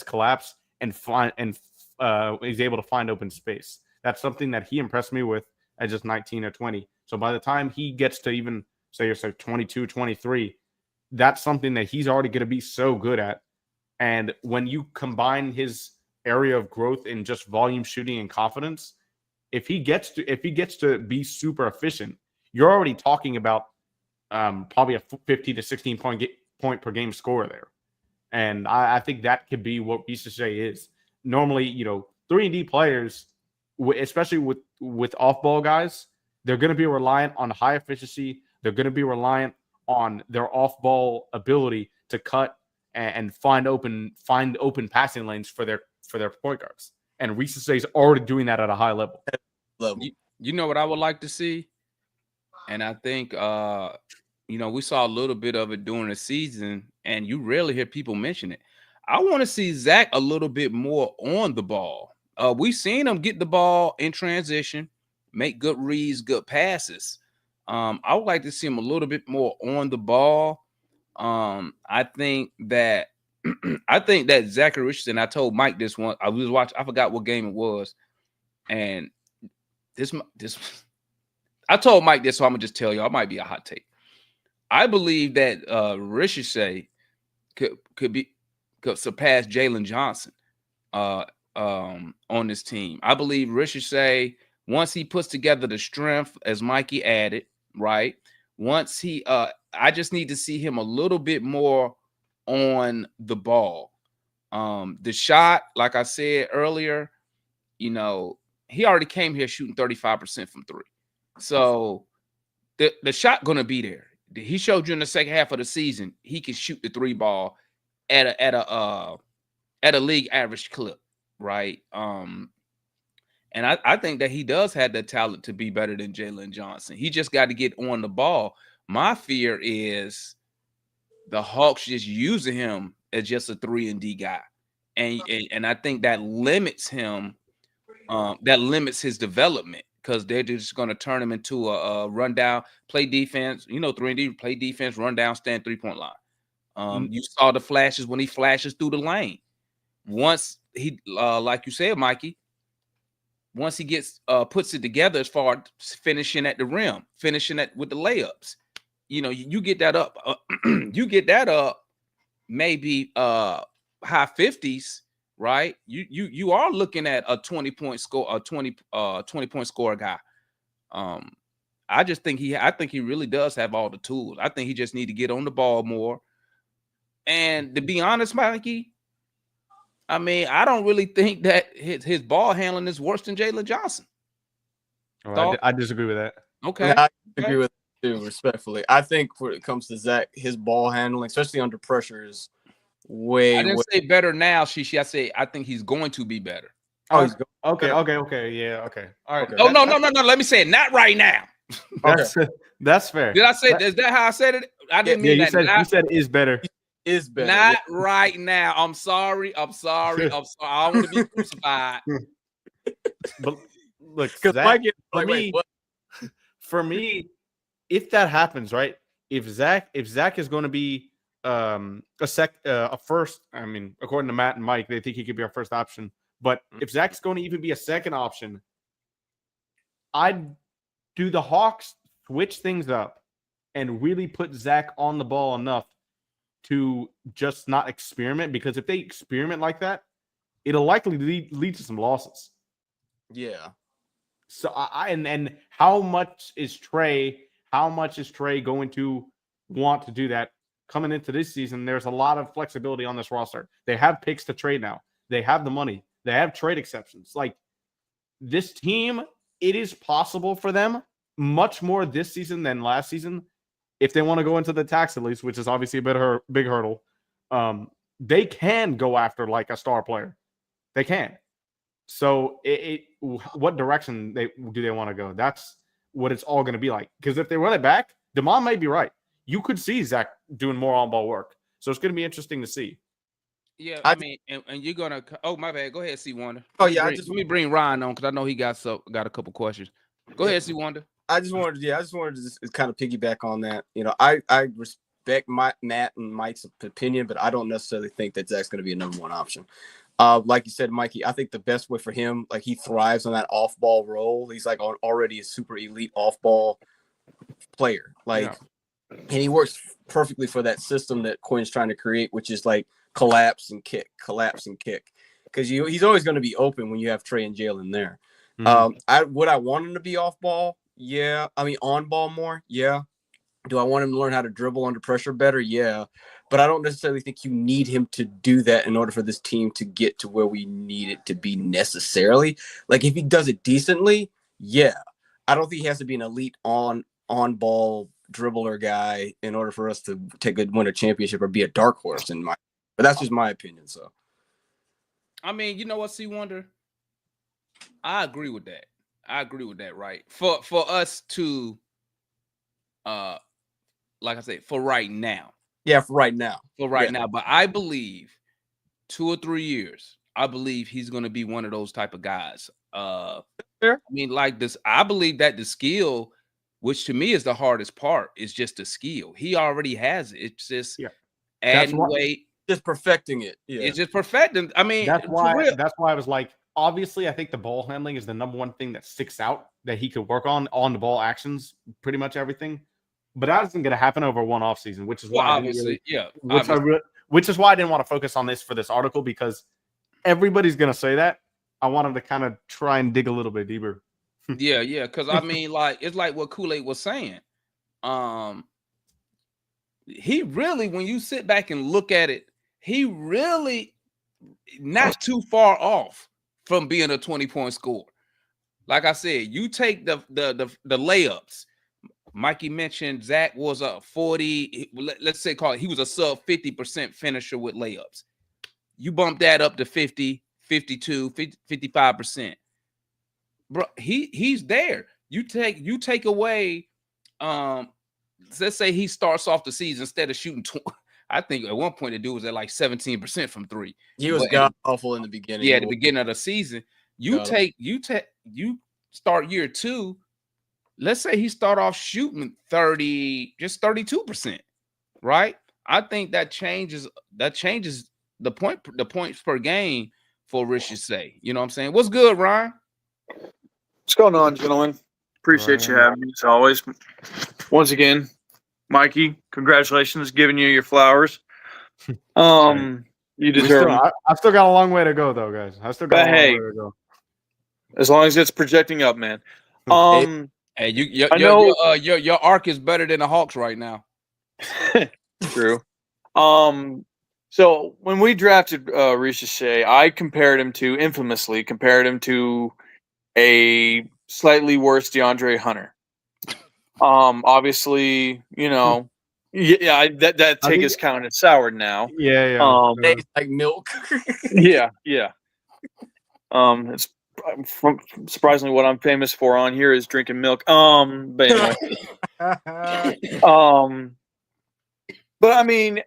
collapse and is able to find open space. That's something that he impressed me with at just 19 or 20. So by the time he gets to even say 22, 23, that's something that he's already going to be so good at. And when you combine his area of growth in just volume shooting and confidence, if he gets to be super efficient, you're already talking about probably a 15 to 16 point per game scorer there. And I think that could be what Risacher is. Normally, 3-and-D players, especially with off-ball guys, they're going to be reliant on high efficiency. They're going to be reliant on their off-ball ability to cut and find open passing lanes for their point guards. And Risacher is already doing that at a high level. You know what I would like to see? And I think, we saw a little bit of it during the season, and you rarely hear people mention it. I want to see Zacc a little bit more on the ball. We've seen him get the ball in transition, make good reads, good passes. I would like to see him a little bit more on the ball. I think that Zaccharie Richardson, I told Mike this one. I was watching, I forgot what game it was. And this I told Mike this, so I'm gonna just tell you, it might be a hot take. I believe that Risacher could surpass Jalen Johnson on this team. I believe Risacher, once he puts together the strength, as Mikey added, right? Once he I just need to see him a little bit more on the ball. The shot, like I said earlier, he already came here shooting 35% from three. So the shot gonna be there. He showed you in the second half of the season he can shoot the three ball at a league average clip, right? And I think that he does have the talent to be better than Jalen Johnson. He just got to get on the ball. My fear is the Hawks just using him as just a 3-and-D guy. And I think that limits him, that limits his development, because they're just going to turn him into a rundown, play defense, 3-and-D, play defense, run down, stand 3-point line. You saw the flashes when he flashes through the lane. Once he, like you said, Mikey, once he gets puts it together as far as finishing at the rim, finishing with the layups, you get that up. You get that up, maybe high 50s, right? You are looking at a 20-point score, a 20-point score guy. I think he really does have all the tools. I think he just need to get on the ball more. And to be honest, Mikey, I mean, I don't really think that his ball handling is worse than Jalen Johnson. Oh, I disagree with that. Okay. Yeah, I agree with it too, respectfully. I think when it comes to Zacc, his ball handling, especially under pressure, is way. I didn't say better now, Shishi. I say I think he's going to be better. Oh, he's okay. Yeah. Okay. All right. Okay. Oh, no. Let me say it. Not right now. That's fair. Did I say? Is that how I said it? I didn't mean that. You said is better. Is better. Not right now. I'm sorry. I don't want to be crucified. But look, for me, if that happens, right? If Zacc is going to be a first, I mean, according to Matt and Mike, they think he could be our first option. But if Zacc's going to even be a second option, I'd do the Hawks switch things up and really put Zacc on the ball enough to just not experiment, because if they experiment like that, it'll likely lead to some losses. Yeah. So and how much is Trey going to want to do that coming into this season? There's a lot of flexibility on this roster. They have picks to trade now. They have the money. They have trade exceptions. Like, this team, it is possible for them much more this season than last season, if they want to go into the tax at least, which is obviously a big hurdle. They can go after like a star player. They can. So what direction do they want to go? That's what it's all going to be like. Because if they run it back, Damon may be right. You could see Zacc doing more on-ball work. So it's going to be interesting to see. Yeah, I mean, and you're gonna. Oh, my bad. Go ahead, C Wonder. Oh yeah, let me bring Ryan on, because I know he got a couple questions. Go ahead, C Wonder. I just wanted to just kind of piggyback on that. I respect Matt and Mike's opinion, but I don't necessarily think that Zacc's going to be a number one option. Like you said, Mikey, I think the best way for him, like, he thrives on that off-ball role. He's like already a super elite off-ball player, and he works perfectly for that system that Quinn's trying to create, which is like collapse and kick, because he's always going to be open when you have Trey and Jalen there. Mm-hmm. Would I want him to be off ball? Yeah. I mean, on ball more? Yeah. Do I want him to learn how to dribble under pressure better? Yeah. But I don't necessarily think you need him to do that in order for this team to get to where we need it to be necessarily. Like, if he does it decently, yeah. I don't think he has to be an elite on ball dribbler guy in order for us to win a championship or be a dark horse but that's just my opinion. So, I mean, you know what, C Wonder? I agree with that. Right. For us to, like I said, for right now. Yeah, for right now. But I believe 2 or 3 years, I believe he's going to be one of those type of guys. I mean, like this, I believe that the skill, which to me is the hardest part, is just the skill. He already has it. It's just adding weight. Just perfecting it. Yeah. It's just perfecting. I mean, that's why I was like, obviously, I think the ball handling is the number one thing that sticks out that he could work on the ball actions, pretty much everything. But that isn't going to happen over one off season, which is why which is why I didn't want to focus on this for this article, because everybody's going to say that. I wanted to kind of try and dig a little bit deeper. Yeah, because I mean, like, it's like what Kool-Aid was saying. He really, when you sit back and look at it, he really not too far off from being a 20-point scorer. Like I said, you take the layups. Mikey mentioned Zacc was a 40. Let's say he was a sub 50% finisher with layups. You bump that up to 50, 52, 55%. Bro, he's there. You take away, let's say he starts off the season instead of shooting I think at one point the dude was at like 17% from three. He was god awful in the beginning. Yeah, at the beginning of the season. You start year 2. Let's say he start off shooting 32%, right? I think that changes the points per game for Risacher. You know what I'm saying? What's good, Ryan? What's going on, gentlemen? Appreciate you having me as always. Once again, Mikey, congratulations, giving you your flowers. You deserve them. I still got a long way to go, though, guys. I still got a long way to go. As long as it's projecting up, man. Hey, your arc is better than the Hawks right now. True. So when we drafted Risacher, I infamously compared him to a slightly worse DeAndre Hunter. Obviously, that take is counted soured now. Yeah. Tastes like milk. Yeah. It's surprisingly what I'm famous for on here is drinking milk. But anyway. But I mean,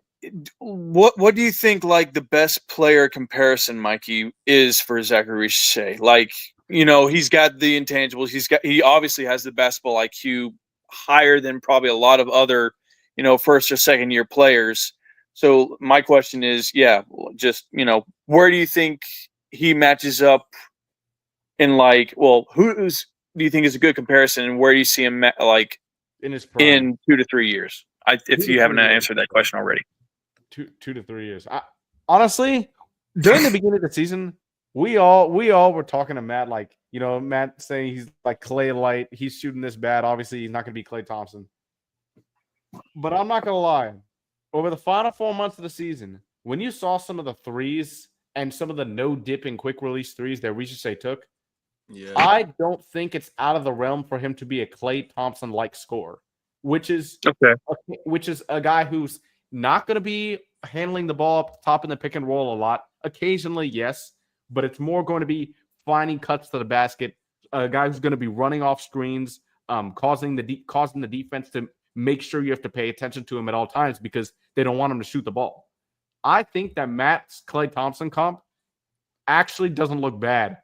what do you think like the best player comparison, Mikey, is for Zacc Risacher? Like, he's got the intangibles. He obviously has the basketball IQ higher than probably a lot of other, first or second year players. So my question is, where do you think he matches up in do you think is a good comparison, and where do you see him in his prime? In 2 to 3 years? If you haven't answered that question already. 2 to 3 years. Honestly, during the beginning of the season, we all were talking to Matt Matt saying he's like Klay light. He's shooting this bad. Obviously, he's not going to be Klay Thompson. But I'm not going to lie. Over the final 4 months of the season, when you saw some of the threes and some of the no-dipping quick-release threes that Risacher took, I don't think it's out of the realm for him to be a Klay Thompson-like scorer, which is a guy who's not going to be handling the ball up top in the pick and roll a lot. Occasionally, yes, but it's more going to be finding cuts to the basket. A guy who's going to be running off screens, causing the defense to make sure you have to pay attention to him at all times because they don't want him to shoot the ball. I think that Matt's Klay Thompson comp actually doesn't look bad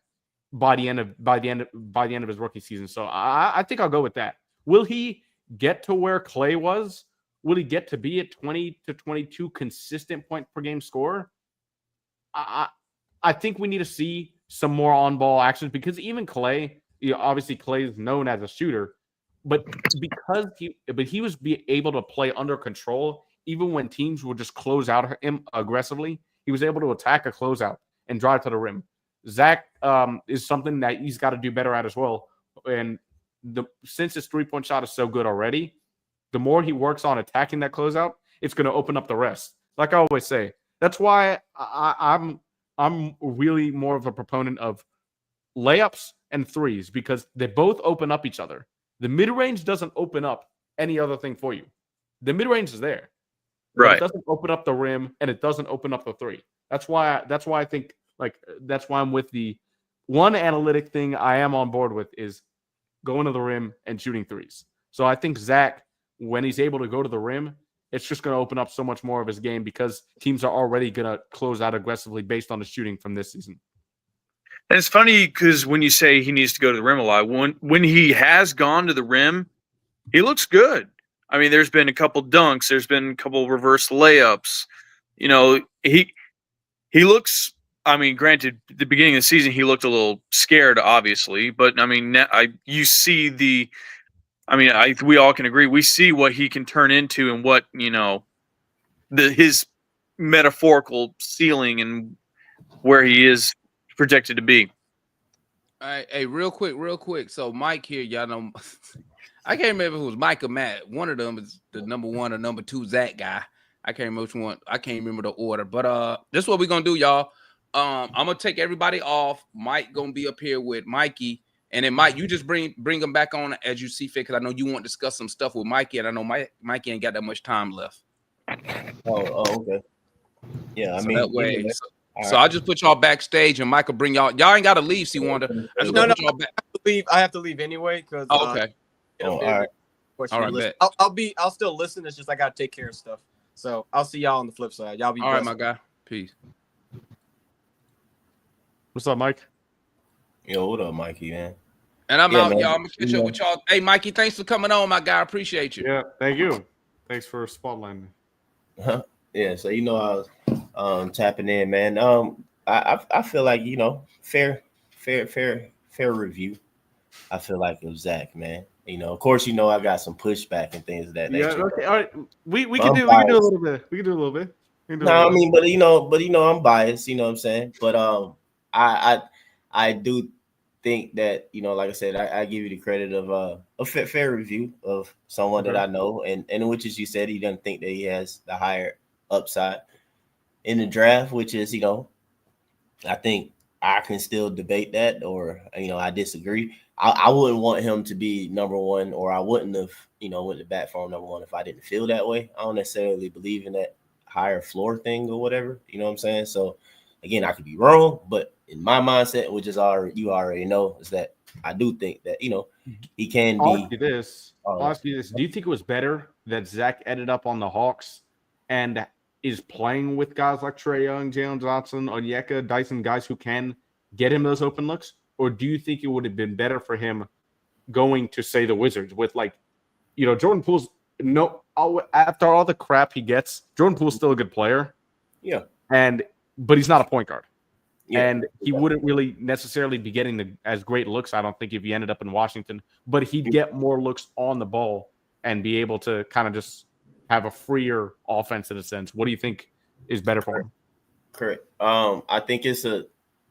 by the end of his rookie season. So I think I'll go with that. Will he get to where Klay was? Will he get to be at 20 to 22 consistent point per game scorer? I think we need to see some more on-ball actions because even Klay, obviously Klay is known as a shooter, but because he was able to play under control even when teams would just close out him aggressively. He was able to attack a closeout and drive to the rim. Zacc is something that he's got to do better at as well. And since his three-point shot is so good already, the more he works on attacking that closeout, it's going to open up the rest. Like I always say, that's why I'm really more of a proponent of layups and threes because they both open up each other. The mid-range doesn't open up any other thing for you. The mid-range is there. Right. It doesn't open up the rim and it doesn't open up the three. That's why I think that's why I'm with the one analytic thing I am on board with is going to the rim and shooting threes. So I think Zacc, when he's able to go to the rim, it's just going to open up so much more of his game because teams are already going to close out aggressively based on the shooting from this season. And it's funny because when you say he needs to go to the rim a lot, when he has gone to the rim, he looks good. I mean, there's been a couple dunks, there's been a couple reverse layups. He looks. I mean, granted, at the beginning of the season he looked a little scared, obviously, but I mean, you see the. I mean, we all can agree. We see what he can turn into and what his metaphorical ceiling and where he is projected to be. All right, hey, real quick. So Mike here, y'all know. I can't remember if it was Mike or Matt. One of them is the number 1 or number 2 Zacc guy. I can't remember which one. I can't remember the order. But this is what we're gonna do, y'all. I'm gonna take everybody off. Mike gonna be up here with Mikey, And it might you just bring them back on as you see fit, because I know you want to discuss some stuff with Mikey, and I know Mikey ain't got that much time left. Oh, okay. Yeah, I So mean, that way, yeah, so I'll just put y'all backstage, and Mike will bring y'all. Y'all ain't got to leave, see Wanda. I just gonna put y'all back. I have to leave anyway because. Oh, okay. all right. All right, bet. I'll still listen. It's just I gotta take care of stuff. So I'll see y'all on the flip side. Y'all be all right, blessed. my guy. Peace. What's up, Mike? Yo, what up, Mikey, man? And I'm out, man. y'all. I'm gonna catch up with y'all. Hey, Mikey, thanks for coming on, my guy. I appreciate you. Yeah, thank you. Thanks for spotlighting me. Yeah, so I was tapping in, man. I feel like fair review. I feel like it was Zacc, man. Of course, I got some pushback and things of that Yeah, nature. okay, all right. We can do a little bit. We can do a little bit. No, I mean, but I'm biased. You know what I'm saying? But I do think that like I said, I give you the credit of a fair review of someone that I know, and which is you said he doesn't think that he has the higher upside in the draft, which is I think I can still debate that, or I disagree. I wouldn't want him to be number one, or I wouldn't have went to bat for him number one if I didn't feel that way. I don't necessarily believe in that higher floor thing or whatever. You know what I'm saying? So again, I could be wrong, but in my mindset, which is you already know, is that I do think that he can be. Ask you this: do you think it was better that Zacc ended up on the Hawks and is playing with guys like Trae Young, Jalen Johnson, Onyeka, Dyson, guys who can get him those open looks, or do you think it would have been better for him going to, say, the Wizards with Jordan Poole's after all the crap he gets, Jordan Poole's still a good player. Yeah. But he's not a point guard. Yeah. And he wouldn't really necessarily be getting as great looks, I don't think, if he ended up in Washington. But he'd get more looks on the ball and be able to kind of just have a freer offense in a sense. What do you think is better for him? Correct. I think it's a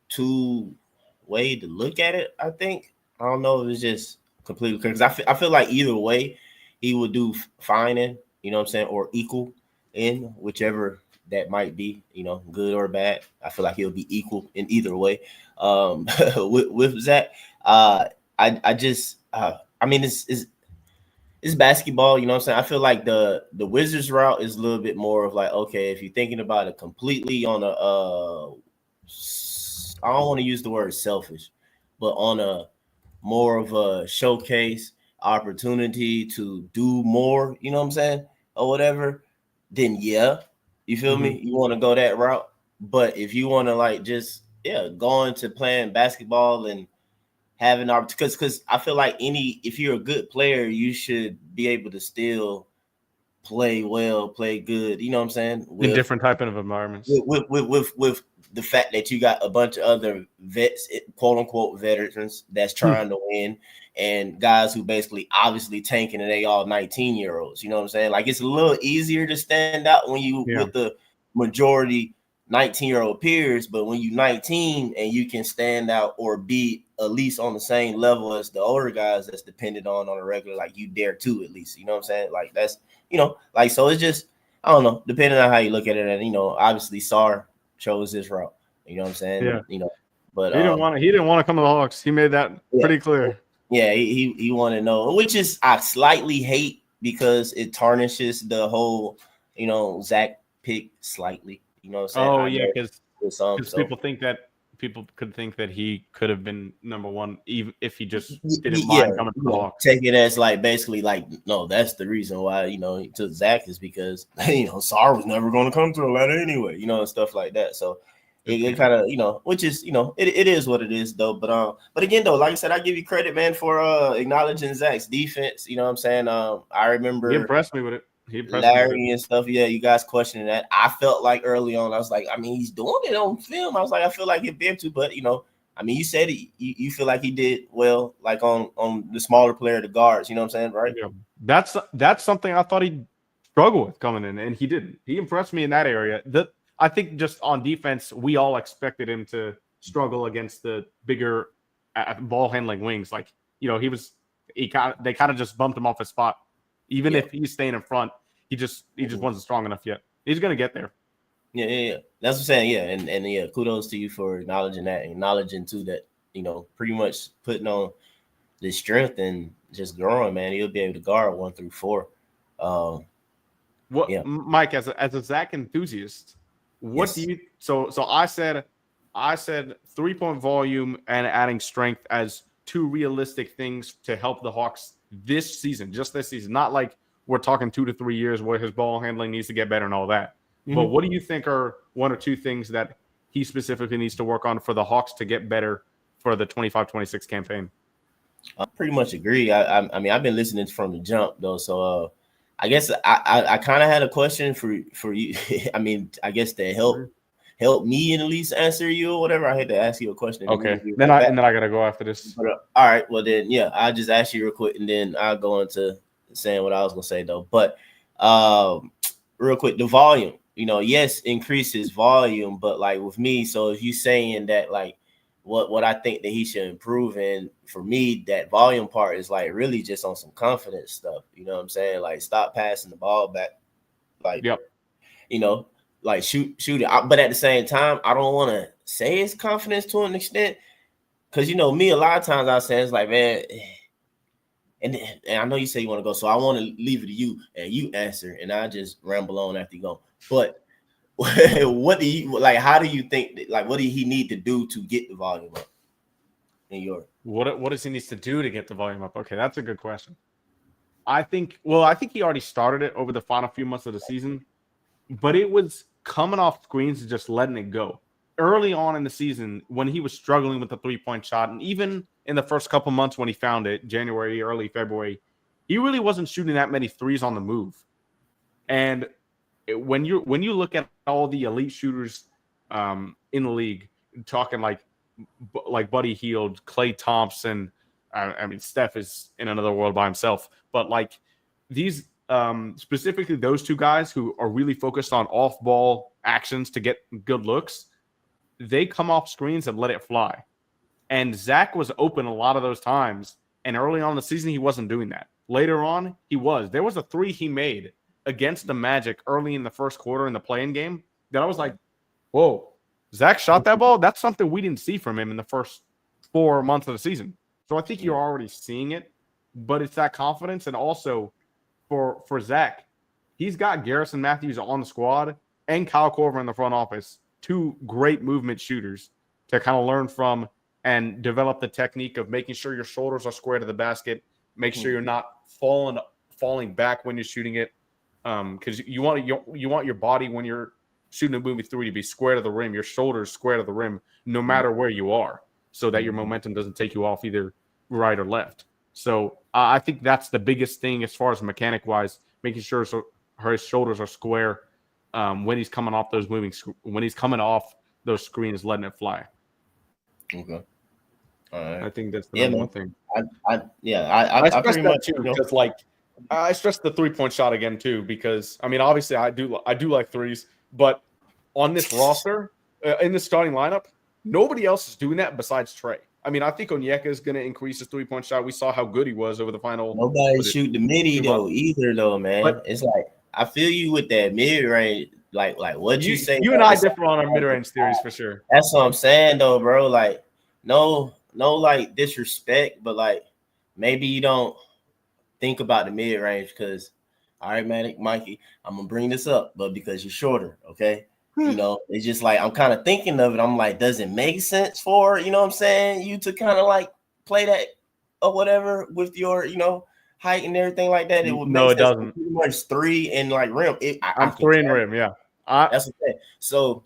two-way to look at it, I think. I don't know if it's just completely because I feel like either way he would do fine in, what I'm saying, or equal in whichever that might be, good or bad. I feel like he'll be equal in either way. With Zacc, I mean, it's basketball, you know what I'm saying? I feel like the Wizards route is a little bit more of like, okay, if you're thinking about it completely on I don't want to use the word selfish, but on a more of a showcase opportunity to do more, you know what I'm saying, or whatever, then yeah, you feel me? You want to go that route. But if you want to go into playing basketball and having because I feel like if you're a good player, you should be able to still play well, play good. You know what I'm saying? In different type of environments. With the fact that you got a bunch of other vets, quote unquote veterans, that's trying to win, and guys who basically obviously tanking, and they all 19-year-olds. You know what I'm saying? Like, it's a little easier to stand out when you with the majority 19-year-old peers, but when you 19 and you can stand out or be at least on the same level as the older guys that's dependent on a regular, like you dare to at least, you know what I'm saying? Like, that's, so it's just, I don't know, depending on how you look at it. And, obviously Sar chose this route, you know what I'm saying? Yeah. But he didn't want to come to the Hawks. He made that pretty clear. Yeah, he wanted to know, which is I slightly hate because it tarnishes the whole, Zacc pick slightly. You know what I'm saying? Because people could think that he could have been number one even if he just didn't mind coming to the Hawks. Take it as basically no, that's the reason why he took Zacc is because Sar was never going to come to Atlanta anyway, and stuff like that. So it kind of which is it is what it is though. But again though, like I said, I give you credit, man, for acknowledging Zacc's defense. You know what I'm saying? I remember he impressed me with it. Larry and stuff, you guys questioning that. I felt like early on, I was like, I mean, he's doing it on film. I was like, I feel like he'd be able to, but I mean, you said it, you feel like he did well, like on the smaller player, the guards. You know what I'm saying, right? Yeah. That's something I thought he'd struggle with coming in, and he didn't. He impressed me in that area. I think just on defense, we all expected him to struggle against the bigger ball handling wings. Like they kind of just bumped him off his spot. Even if he's staying in front, he just wasn't strong enough yet. He's gonna get there. Yeah. That's what I'm saying. Yeah, and kudos to you for acknowledging that, acknowledging too that pretty much putting on the strength and just growing, man, he'll be able to guard 1 through 4. What, yeah. Mike, as a Zacc enthusiast, what Yes. do you? So I said 3-point volume and adding strength as 2 realistic things to help the Hawks this season, just this season. Not like we're talking 2 to 3 years where his ball handling needs to get better and all that. But what do you think are 1 or 2 things that he specifically needs to work on for the Hawks to get better for the 25-26 campaign? I pretty much agree. I mean, I've been listening from the jump though, so I guess I kind of had a question for you. I mean, I guess to help me at least answer you or whatever. I had to ask you a question. Okay, then I gotta go after this. But, all right, well then, yeah, I'll just ask you real quick, and then I'll go into saying what I was gonna say though. But real quick, the volume. Yes, increases volume, but like with me, so if you saying that like what I think that he should improve in, for me, that volume part is like really just on some confidence stuff. You know what I'm saying? Like stop passing the ball back. Like, yep. Like shoot it. But at the same time, I don't want to say it's confidence to an extent. Cause me, a lot of times I say it's like, man, and I know you say you want to go, so I want to leave it to you and you answer, and I just ramble on after you go. But what do you like? How do you think that, like, what do he need to do to get the volume up? In your what does he need to do to get the volume up? Okay, that's a good question. I think he already started it over the final few months of the season, but it was coming off screens and just letting it go. Early on in the season, when he was struggling with the 3-point shot, and even in the first couple months when he found it, January, early February, he really wasn't shooting that many threes on the move. And when you look at all the elite shooters in the league, talking like Buddy Hield, Klay Thompson, I mean Steph is in another world by himself, but like these specifically those 2 guys who are really focused on off-ball actions to get good looks, they come off screens and let it fly. And Zacc was open a lot of those times, and early on in the season he wasn't doing that. Later on, he was. There was a 3 he made against the Magic early in the first quarter in the play-in game that I was like, whoa, Zacc shot that ball? That's something we didn't see from him in the first 4 months of the season. So I think you're already seeing it, but it's that confidence. And also for Zacc, he's got Garrison Matthews on the squad and Kyle Korver in the front office, 2 great movement shooters to kind of learn from and develop the technique of making sure your shoulders are square to the basket, make sure you're not falling back when you're shooting it. Because you want your body when you're shooting a moving 3 to be square to the rim, your shoulders square to the rim, no matter where you are, so that your momentum doesn't take you off either right or left. So I think that's the biggest thing as far as mechanic wise, making sure his shoulders are square when he's coming off those screens, letting it fly. Okay. All right. I think that's the number one thing. I stress that too, because like I stress the 3-point shot again too, because I mean obviously I do like threes, but on this roster in the starting lineup, nobody else is doing that besides Trey. I mean, I think Onyeka is going to increase his 3-point shot. We saw how good he was over the final. Nobody shoot the midi though, man. But it's like I feel you with that mid range. Like what you say. You and I differ on our mid range theories for sure. That's what I'm saying though, bro. Like no like disrespect, but like maybe you don't think about the mid range because all right, man, Mikey, I'm gonna bring this up, but because you're shorter, okay. It's just like I'm kind of thinking of it. I'm like, does it make sense for what I'm saying, you to kind of like play that or whatever with your height and everything like that? It would make sense. It doesn't. Pretty much 3 and like rim. I'm 3 and rim, yeah. That's okay. So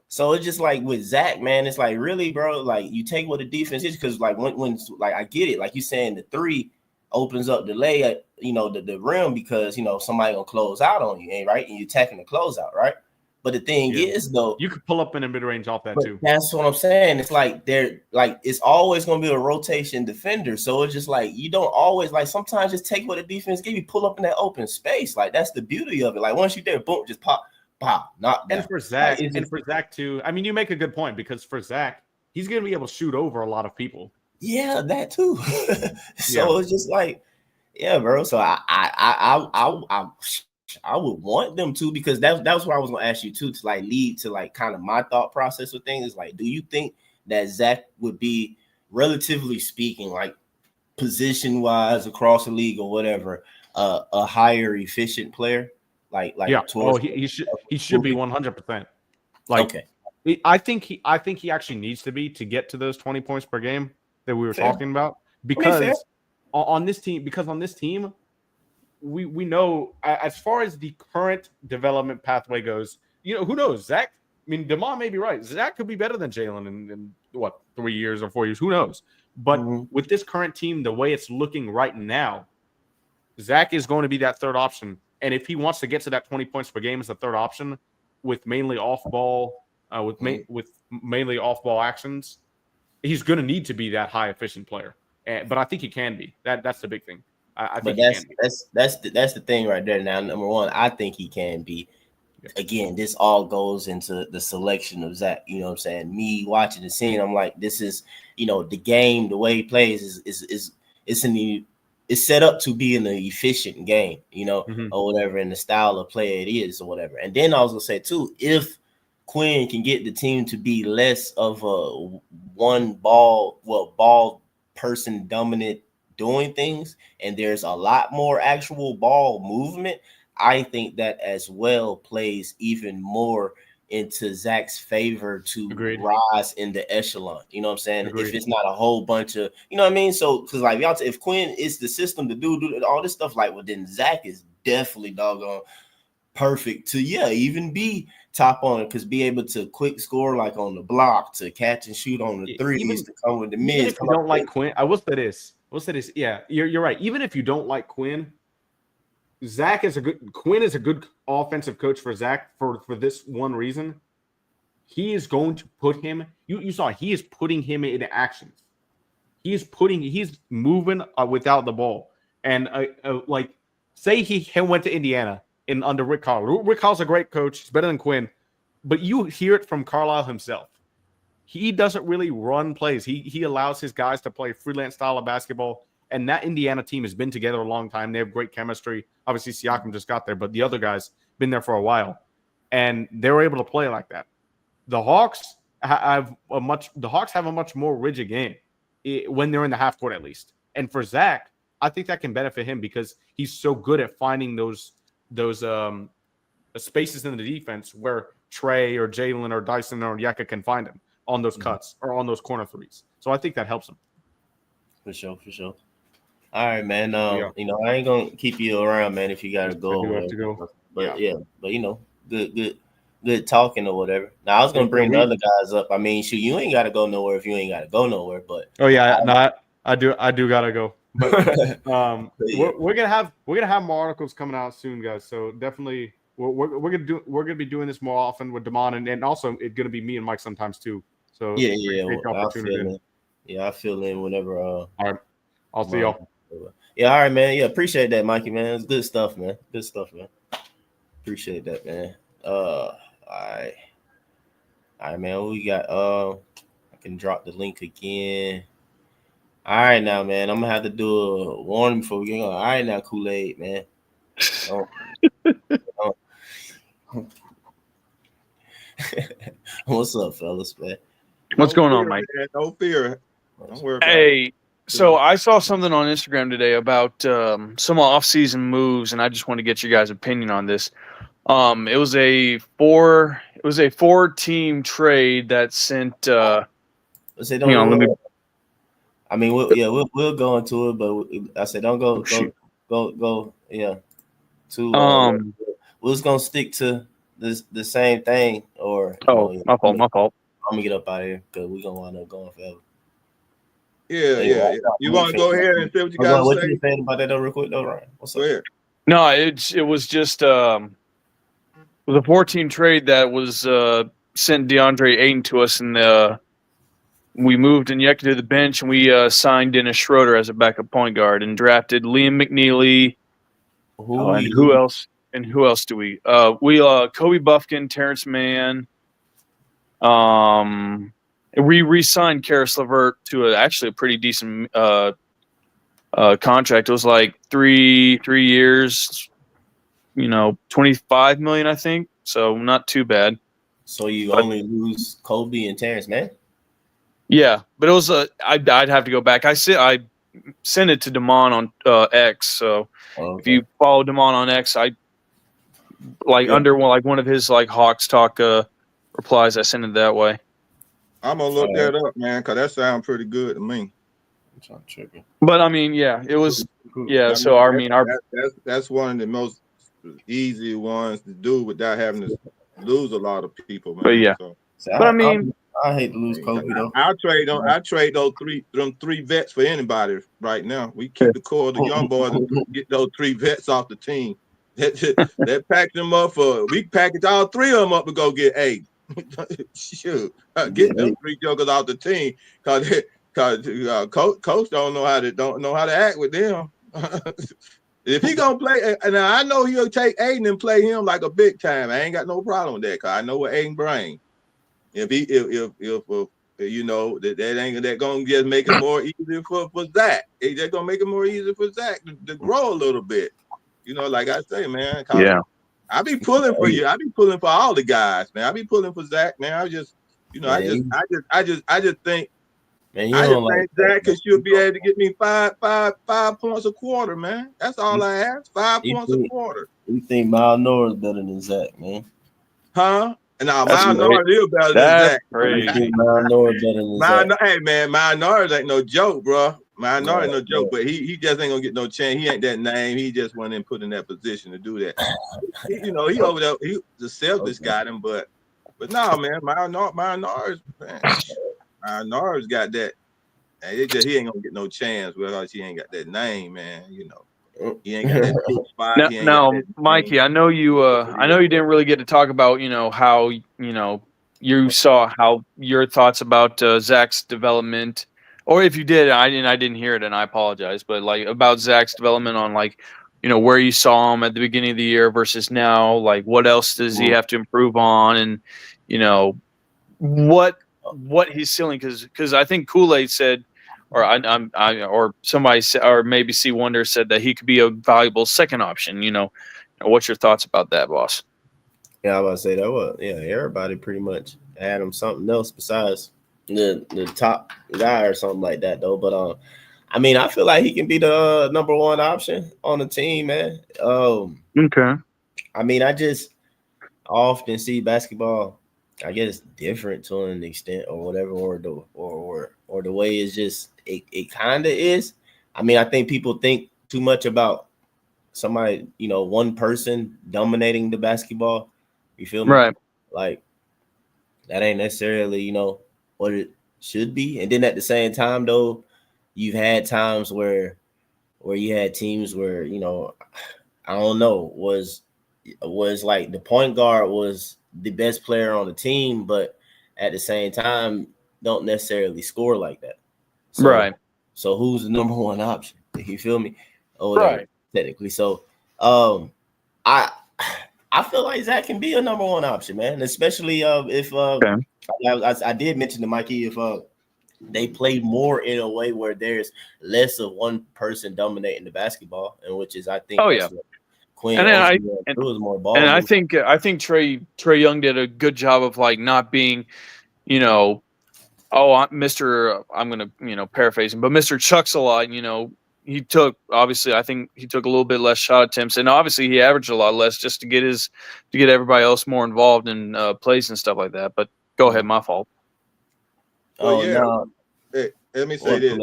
it's just like with Zacc, man. It's like really, bro. Like you take what the defense is because like when like I get it. Like you saying the 3 opens up the layup, the rim because somebody gonna close out on you, ain't right? And you attacking the closeout, right? But the thing is, though, you could pull up in a mid-range off that too. That's what I'm saying. It's like it's always gonna be a rotation defender. So it's just like you don't always like sometimes just take what the defense give you, pull up in that open space. Like that's the beauty of it. Like once you there, boom, just pop, knock down. And for Zacc too. I mean, you make a good point because for Zacc, he's gonna be able to shoot over a lot of people. Yeah, that too. So it's just like, yeah, bro. So I would want them to because that was what I was gonna ask you too, to like lead to like kind of my thought process with things. Like, do you think that Zacc would be, relatively speaking, like position wise across the league or whatever, a higher efficient player, like Yeah. towards He should be 100%. Like, okay. I think he actually needs to be to get to those 20 points per game that we were Fair. talking about. fair. Because on this team, we know as far as the current development pathway goes, who knows? Zacc, I mean, Damon may be right. Zacc could be better than Jalen in what, 3 years or 4 years? Who knows? But with this current team, the way it's looking right now, Zacc is going to be that third option. And if he wants to get to that 20 points per game as the third option with mainly off ball, with mainly off ball actions, he's going to need to be that high efficient player. But I think he can be. That's the big thing. I think that's the thing right there. Now, number one, I think he can be. Again, this all goes into the selection of Zacc. You know what I'm saying? Me watching the scene, I'm like, this is, the game, the way he plays it's set up to be an efficient game, or whatever, in the style of play it is, or whatever. And then I was gonna say too, if Quinn can get the team to be less of a ball person dominant doing things, and there's a lot more actual ball movement, I think that as well plays even more into Zacc's favor to rise in the echelon. You know what I'm saying? If it's not a whole bunch of, you know what I mean? So, because like y'all, if Quinn is the system to do all this stuff, like, well, then Zacc is definitely doggone perfect to even be top on it, because be able to quick score like on the block, to catch and shoot on the threes, to come with the mids. If you don't like Quinn, I will say this. Yeah, you're right. Even if you don't like Quinn, Quinn is a good offensive coach for Zacc for this one reason. He is going to put him. You saw he is putting him in actions. He's moving without the ball. And like, say he went to Indiana under Rick Carlisle. Rick Carlisle's a great coach. He's better than Quinn, but you hear it from Carlisle himself. He doesn't really run plays. He allows his guys to play freelance style of basketball. And that Indiana team has been together a long time. They have great chemistry. Obviously, Siakam just got there, but the other guys been there for a while, and they were able to play like that. The Hawks have a much more rigid game when they're in the half court, at least. And for Zacc, I think that can benefit him because he's so good at finding those spaces in the defense where Trey or Jalen or Dyson or Yeka can find him on those cuts or on those corner threes. So I think that helps him. For sure. All right, man. I ain't gonna keep you around, man, if you gotta go. I have to go. But good talking or whatever. Now I was gonna bring the other guys up. I mean, shoot, you ain't gotta go nowhere if you ain't gotta go nowhere. But I do gotta go. But we're gonna have more articles coming out soon, guys. So definitely we're gonna be doing this more often with Damon, and also it's gonna be me and Mike sometimes too. So I feel in whenever. All right, I'll see y'all. Yeah, all right, man. Yeah, appreciate that, Mikey, man. It's good stuff, man. Appreciate that, man. All right, man. We got I can drop the link again. All right, now, man. I'm gonna have to do a warning before we get on. All right, now, Kool-Aid, man. What's up, fellas, man? What's going on, Mike? Man, no fear. Don't worry about it. Hey, so I saw something on Instagram today about some off-season moves, and I just want to get your guys' opinion on this. It was a four-team trade that sent. I mean, we'll go into it, but I said don't go. Yeah. We're just gonna stick to the same thing, or my fault. I'm gonna get up out of here because we're gonna wind up going forever. Yeah. You want to go ahead and say what you got to say? What you saying about that though, real quick, though, Ryan? What's up? Go ahead. No, it was just it was a 4-team trade that was sent DeAndre Ayton to us, and we moved Onyeka to the bench, and we signed Dennis Schroeder as a backup point guard, and drafted Liam McNeely. And who else? And who else do we? Kobe Buffkin, Terrence Mann. We re-signed Karis LeVert to actually a pretty decent contract. It was like 3 years, $25 million, I think. So not too bad. So only lose Kobe and Terrence Mann? Yeah, but it was I'd have to go back. I sent it to Damon on X. So if you follow Damon on X, I under one of his Hawks Talk replies, I sent it that way. I'm gonna look that up, man, because that sounds pretty good to me. But I mean, yeah, it was So that's one of the most easy ones to do without having to lose a lot of people, man. But yeah, but I mean, I hate to lose Kobe though. I trade them three vets for anybody right now. We keep the core of the young boys and get those three vets off the team. That pack them up we package all three of them up to go get eight. Shoot, get them three jokers off the team because coach don't know how to act with them. If he gonna play, and I know he'll take Aiden and play him like a big time. I ain't got no problem with that because I know what Aiden brings. If you know that ain't gonna just make it more easy for Zacc. It's just gonna make it more easy for Zacc to grow a little bit. You know, like I say, man. Yeah. I be pulling for you. I be pulling for all the guys, man. I be pulling for Zacc, man. I just think. Man, I just think Zacc should be able to get me five points a quarter, man. That's all I ask. 5 points a quarter. You think Miles Noah is better than Zacc, man? Huh? And now Miles Noah is better than Zacc. Hey man, Miles Noah ain't no joke, bro. Miles Noah ain't no joke, but he just ain't gonna get no chance. He ain't that name. He just went in put in that position to do that. He over there. The Celtics got him, but no, man. Miles Noah got that. And he ain't gonna get no chance because he ain't got that name, man. You know, he ain't got that spot. Now, Mikey, I know you didn't really get to talk about how you saw how your thoughts about Zacc's development, or if you did, I didn't hear it, and I apologize. But about Zacc's development on where you saw him at the beginning of the year versus now, what else does he have to improve on, and what he's ceiling, because I think Kool-Aid said, or or somebody said, or maybe C Wonder said that he could be a valuable second option. What's your thoughts about that, boss? Yeah, I was about to say that was everybody pretty much had him something else besides the top guy or something like that though. But I mean, I feel like he can be the number one option on the team, man. Okay. I mean, I just often see basketball, I guess, different to an extent or whatever, or the way it's just it kind of is. I mean, I think people think too much about somebody, one person dominating the basketball. You feel me? Right. Like that ain't necessarily, what it should be. And then at the same time, though, you've had times where you had teams where, I don't know, was like the point guard was the best player on the team, but at the same time don't necessarily score like that. So, right. So who's the number one option? You feel me? Right. Technically. So I feel like Zacc can be a number one option, man. Especially if I did mention to Mikey, if they play more in a way where there's less of one person dominating the basketball, and which is I think Quinn was more ball. And I think Trae Young did a good job of not being, Mr. I'm gonna paraphrase him, but Mr. Chucks a lot. He took I think he took a little bit less shot attempts, and obviously he averaged a lot less just to get everybody else more involved in plays and stuff like that. But go ahead, my fault. Well, hey, let me say this.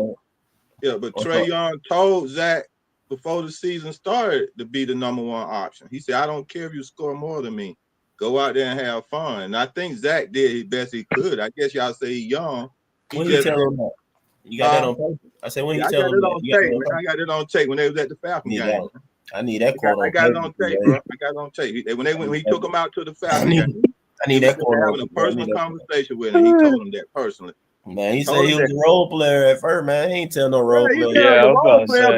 Yeah, but Trae Young told Zacc before the season started to be the number one option. He said, "I don't care if you score more than me. Go out there and have fun." And I think Zacc did his best he could. I guess y'all say he's young. When you tell him that? You got that on paper? I said, when you tell him that? I got it on tape when they was at the Falcon game. I need that quote. I got it on tape, bro. I got it on tape. When he took him out to the Falcon game, I need that quote. Having a personal conversation with him. He told him that personally. Man, he said he was a role player at first, man. He ain't tell no role player. Yeah, role player,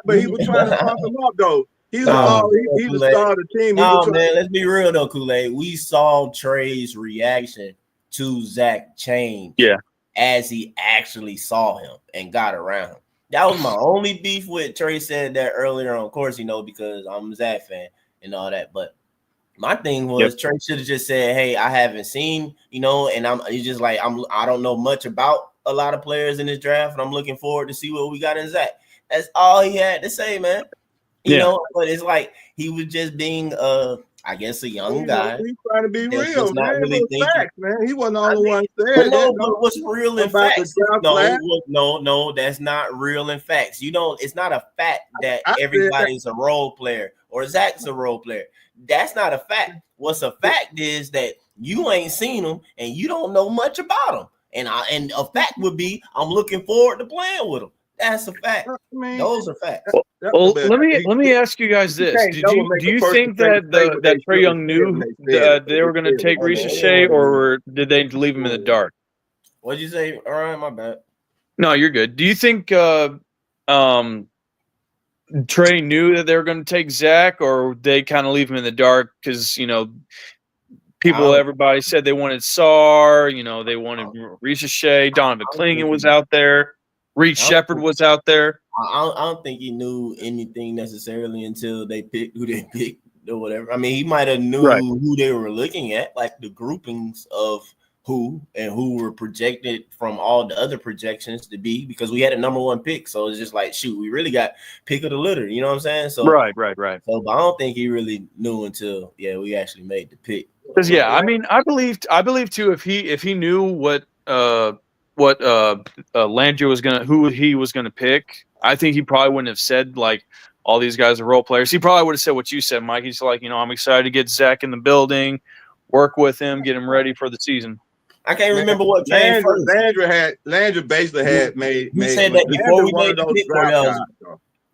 but he was trying to pump him up though. He was the star of the team. No, man, let's be real though, Kool-Aid. We saw Trae's reaction to Zacc change. Yeah. As he actually saw him and got around him. That was my only beef with Trae. Said that earlier on, of course, because I'm a Zacc fan and all that. But my thing was Trae should have just said, "Hey, I haven't seen, and he's just like I don't know much about a lot of players in this draft, and I'm looking forward to see what we got in Zacc. That's all he had to say, man. You know, but it's like he was just being I guess a young guy. He's trying to be that's real, just not man. really It was thinking. facts, man. He wasn't the only one But saying no, that. but what's real in About the facts? draft class? No, that's not real in facts. You don't. It's not a fact that I said everybody's a role player or Zacc's a role player. That's not a fact. What's a fact is that you ain't seen him and you don't know much about him. And a fact would be I'm looking forward to playing with him. That's a fact. I mean, Those are facts. Well, let me ask you guys this: do you think that that Trae Young knew they were going to take Risacher, or did they leave him in the dark? What'd you say? All right, my bad. No, you're good. Do you think Trae knew that they were going to take Zacc, or they kind of leave him in the dark because everybody said they wanted Sarr, they wanted Risacher, Donovan Clingan was out there, Reed Shepard was out there. I don't think he knew anything necessarily until they picked who they picked or whatever. I mean, he might have knew who they were looking at, like the groupings of who were projected from all the other projections to be, because we had a number one pick. So it's just like, shoot, we really got pick of the litter. You know what I'm saying? So right. So, but I don't think he really knew until we actually made the pick. Because I mean, I believe too, if he knew what Landry was who he was gonna pick, I think he probably wouldn't have said like all these guys are role players. He probably would have said what you said, Mike. He's like, I'm excited to get Zacc in the building, work with him, get him ready for the season. I can't remember what came first. Landry basically had made. He said that before we made the pick,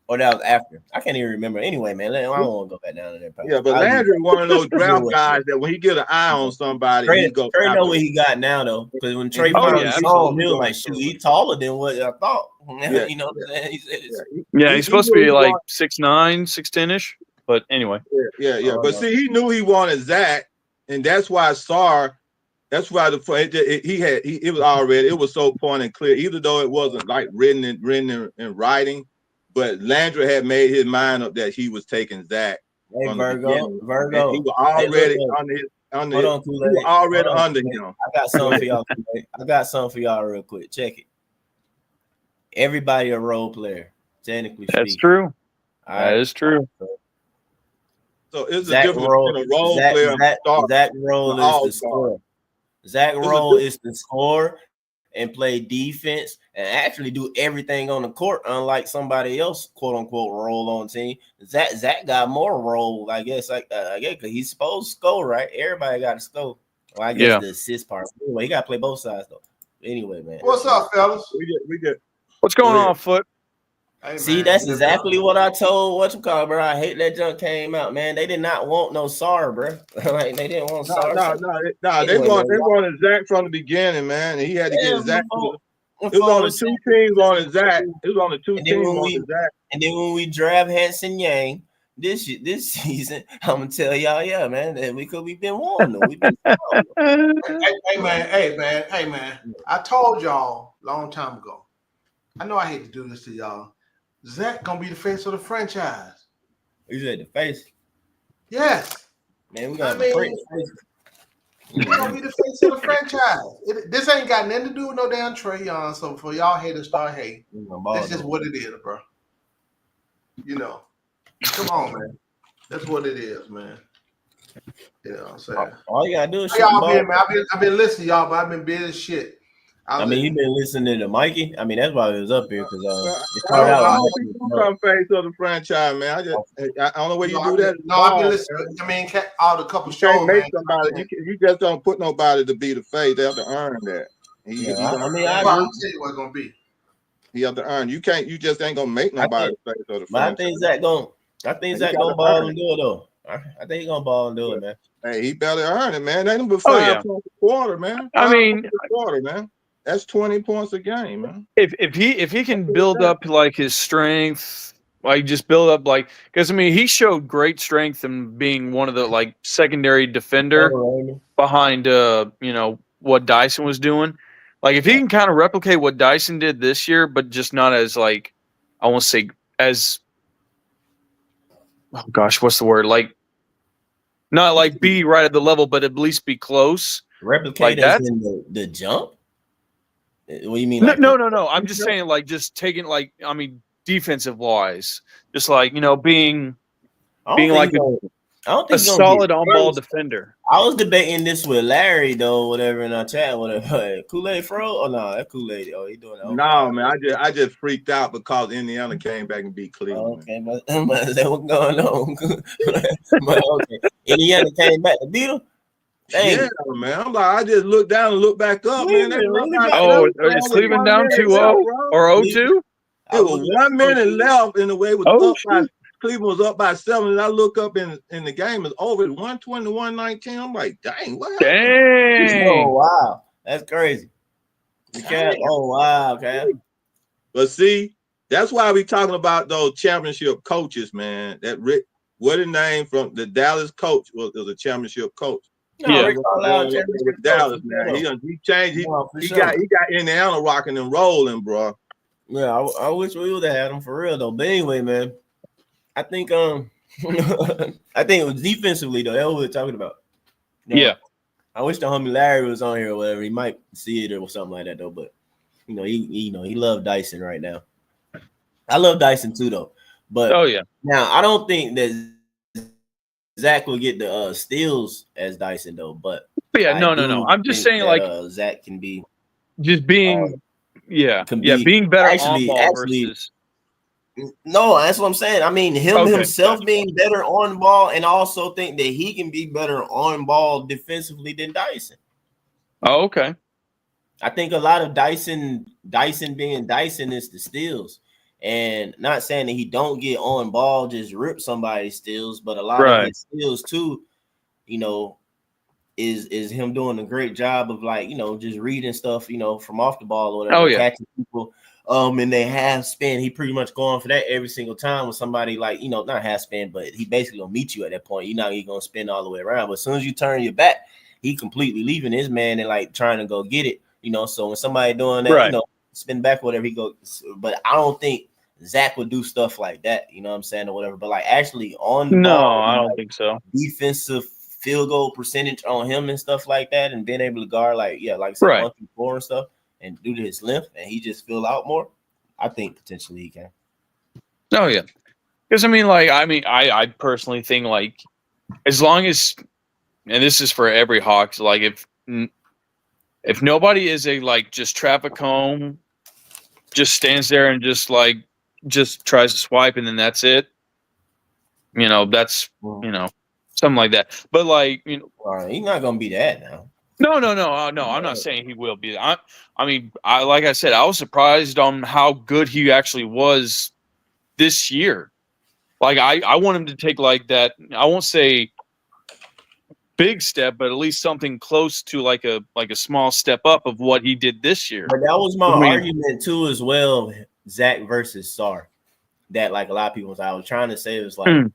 or that was after. I can't even remember. Anyway, man, I don't want to go back down to that. Yeah, but Landry one of those draft guys that when he get an eye on somebody, he go. Trae know what he got now though, because when Trae finally saw him, he was like, "Shoot, he's taller than what I thought." Yeah. You know what I'm saying? He said, he's supposed to be like 6'9", 6'10" ish. But anyway, yeah. But see, he knew he wanted Zacc, and that's why Sarr. That's why it was so point and clear, even though it wasn't like written in writing, but Landry had made his mind up that he was taking Zacc. Hey, Virgo. He was already under him. I got something for y'all. I got something for y'all real quick. Check it. Everybody a role player, technically speaking. That's true. That is true. So it's a difference between a role player and a star. Zacc role is the scorer. Zacc role is to score and play defense and actually do everything on the court, unlike somebody else, quote unquote, role on team. Zacc got more role, I guess. Because he's supposed to score, right? Everybody got to score. Well, I guess the assist part. Anyway, he got to play both sides though. Anyway, man. What's up, fellas? We get. What's going on, Foot? Hey, see, man, that's exactly what I told bro. I hate that junk came out, man. They did not want no Sarr, bro. Like they didn't want Sarr. No. They wanted Zacc from the beginning, man. And he had to get Zacc. It was on the two teams on his Zacc. It was on the two teams on his Zacc. And then when we draft Hanson Yang this season, I'm gonna tell y'all, man, that we've been warning them. Hey man. I told y'all a long time ago. I know I hate to do this to y'all. Zacc gonna be the face of the franchise. You said the face? Yes. Man, we got he's gonna be the face of the franchise. This ain't got nothing to do with no damn Trae Young. So for y'all haters start hating, that's just what it is, bro. Come on, man. That's what it is, man. You know what I'm saying? All you gotta do is y'all been, man. I've been listening, y'all, but I've been busy as shit. He been listening to Mikey. I mean, that's why he was up here because I'm face of the franchise, man. I don't know where you do that. No, I've been listening. I mean, all the couple shows. You can't make somebody. You just don't put nobody to be the face. They have to earn that. I tell you what's gonna be. He have to earn. You can't. You just ain't gonna make nobody the face of the franchise. I think Zacc gonna ball and do it though. I think he gonna ball and do it, man. Hey, he better earn it, man. They done been 5 points a quarter, man. Man. That's 20 points a game, man. If he can build up like his strength, like just build up because I mean he showed great strength in being one of the like secondary defender behind what Dyson was doing. Like if he can kind of replicate what Dyson did this year, but just not as like I won't say as what's the word? Like not like be right at the level, but at least be close. Replicate like as in the jump. What do you mean? No. I'm just saying, like, just taking, like, I mean, defensive wise, just like, being like a solid on-ball defender. I was debating this with Larry though, whatever in our chat, whatever. Kool-Aid Fro? Oh no, that Kool-Aid. Oh, he doing that. No, man, I just freaked out because Indiana came back and beat Cleveland. Okay, but what's going on? But okay, Indiana came back to beat them. Yeah, man. I'm like, I just looked down and looked back up, man. Is Cleveland down 2-0 or 0-2? It was 1 minute left, and the way it was up by Cleveland was up by 7, and I look up in the game is over. It's 120-119. I'm like, dang, what happened? Dang. Oh wow, that's crazy. Oh wow, okay. But see, that's why we talking about those championship coaches, man. That Rick, what his name from the Dallas coach was a championship coach. Yeah, with Dallas, man. He changed. He got Indiana rocking and rolling, bro. Yeah, I wish we would have had him for real though. But anyway, man, I think I think it was defensively though. That's what we're talking about. Yeah. I wish the homie Larry was on here or whatever. He might see it or something like that though. But he loved Dyson right now. I love Dyson too though. But now I don't think that Zacc will get the steals as Dyson though. But no. I'm just saying like Zacc can be just being being better on ball versus. No, that's what I'm saying. I mean, himself being better on ball, and also think that he can be better on ball defensively than Dyson. Oh, okay. I think a lot of Dyson being Dyson is the steals, and not saying that he don't get on ball, just rip somebody's steals, but a lot of his steals too, is him doing a great job of like, just reading stuff, from off the ball or whatever, catching people. And they half spin. He pretty much going for that every single time with somebody like, not half spin, but he basically gonna meet you at that point. You're not gonna spin all the way around. But as soon as you turn your back, he completely leaving his man and like trying to go get it. So when somebody doing that, spin back or whatever, he go. But I don't think Zacc would do stuff like that. You know what I'm saying or whatever. But like actually on the ball, I don't think so. Defensive field goal percentage on him and stuff like that, and being able to guard like I said, 1 through 4 and stuff. And due to his length, and he just fill out more, I think potentially he can. Oh yeah, because I personally think like as long as, and this is for every Hawks, like if nobody is a like just traffic cone, just stands there and just tries to swipe and then that's it. That's something like that. But like he's not gonna be that now. No. I'm not saying he will be. Like I said, I was surprised on how good he actually was this year. Like I want him to take like that. I won't say big step, but at least something close to like a small step up of what he did this year. But that was my argument too, as well. Zacc versus Sar. That like a lot of people. I was trying to say it was like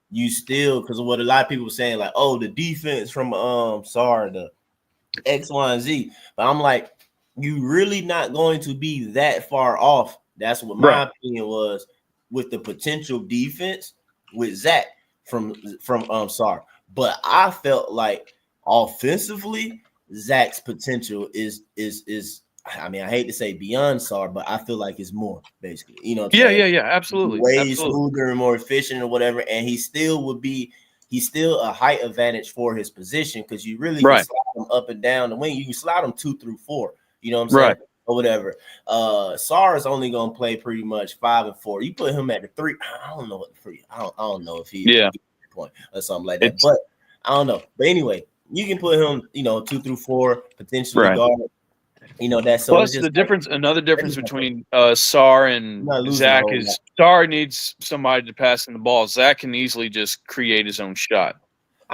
you still because of what a lot of people were saying, like the defense from Sar the X, Y, and Z. But I'm like, you really not going to be that far off. That's what my opinion was with the potential defense with Zacc from Sar. But I felt like offensively, Zacc's potential is I hate to say beyond Sar, but I feel like it's more basically. Yeah, absolutely. Way smoother and more efficient or whatever, and he still would be. He's still a height advantage for his position because you really can slide him up and down the wing. You can slide him 2 through 4. You know what I'm saying? Or whatever. Sar is only gonna play pretty much 5 and 4. You put him at the 3. I don't know what the 3. I don't know if he point or something like that. But I don't know. But anyway, you can put him 2 through 4 potentially guard. That's so. Plus the difference. Another difference between Sar and Zacc is Sar needs somebody to pass him the ball. Zacc can easily just create his own shot.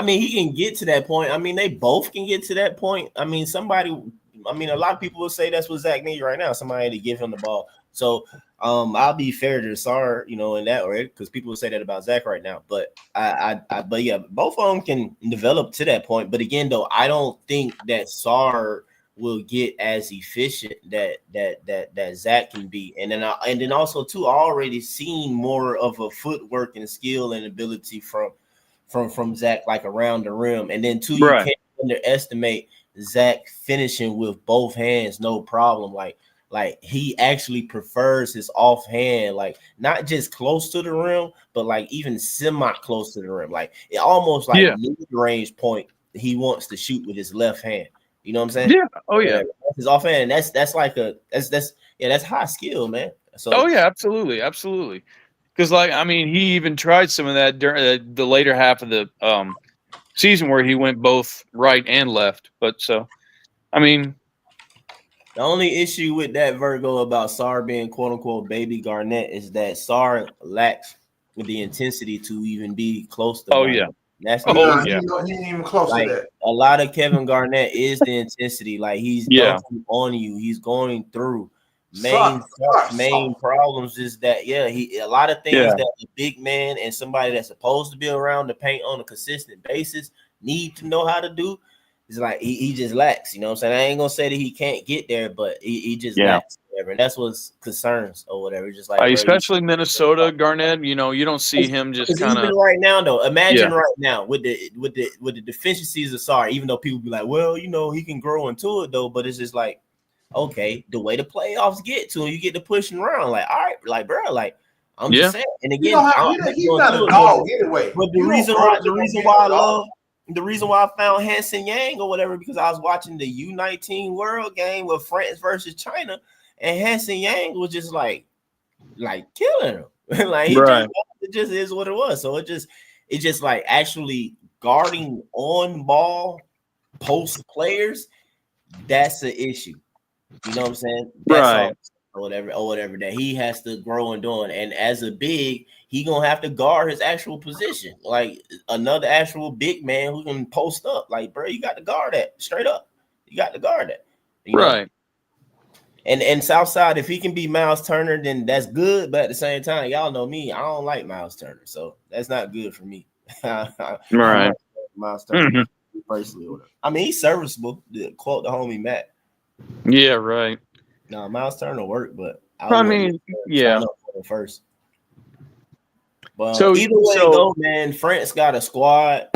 He can get to that point. They both can get to that point. A lot of people will say that's what Zacc needs right now. Somebody to give him the ball. So I'll be fair to Sar, in that way, because people will say that about Zacc right now. But but yeah, both of them can develop to that point. But again, though, I don't think that Sar will get as efficient that Zacc can be, and then also too, I already seen more of a footwork and skill and ability from Zacc, like around the rim, and then too, you can't underestimate Zacc finishing with both hands, no problem. Like like he actually prefers his offhand, like not just close to the rim, but like even semi close to the rim, like it almost like mid-range point. He wants to shoot with his left hand. You know what I'm saying? Yeah. Oh yeah. That's his offhand. That's like that's high skill, man. So oh yeah, absolutely, absolutely. Because like I mean, he even tried some of that during the later half of the season where he went both right and left. But so, I mean. The only issue with that, Virgo, about Sar being quote unquote baby Garnett is that Sar lacks the intensity to even be close to Garnett. Yeah. That's He ain't even close to that. A lot of Kevin Garnett is the intensity. Like he's dunking on you, he's going through. Main problems is that a lot of things that a big man and somebody that's supposed to be around the paint on a consistent basis need to know how to do. It's like he just lacks, you know what I'm saying? I ain't gonna say that he can't get there, but he just lacks whatever. And that's what's concerns or whatever. Just like especially Minnesota, Garnett, you know, you don't see him just kind of even right now though. Imagine right now with the deficiencies of Sarr, even though people be like, well, you know, he can grow into it though, but it's just like, okay, the way the playoffs get to him, you get to pushing around, like, all right, like bro, like I'm just saying. And again, he's not a dog anyway. But the reason why I found Hanson Yang or whatever, because I was watching the U19 World game with France versus China, and Hanson Yang was just like killing him. Like it just is what it was. So it just like actually guarding on ball post players, that's the issue. You know what I'm saying? That's all, or whatever that he has to grow and doing. And as a big, he gonna have to guard his actual position, like another actual big man who can post up. Like, bro, you got to guard that straight up. You got to guard that, you know? And Southside, if he can be Miles Turner, then that's good. But at the same time, y'all know me, I don't like Miles Turner, so that's not good for me. Miles Turner, personally, I mean, he's serviceable. To quote the homie Matt. Yeah, right. No, Miles Turner work, but I mean, first. But so either way go, man. France got a squad,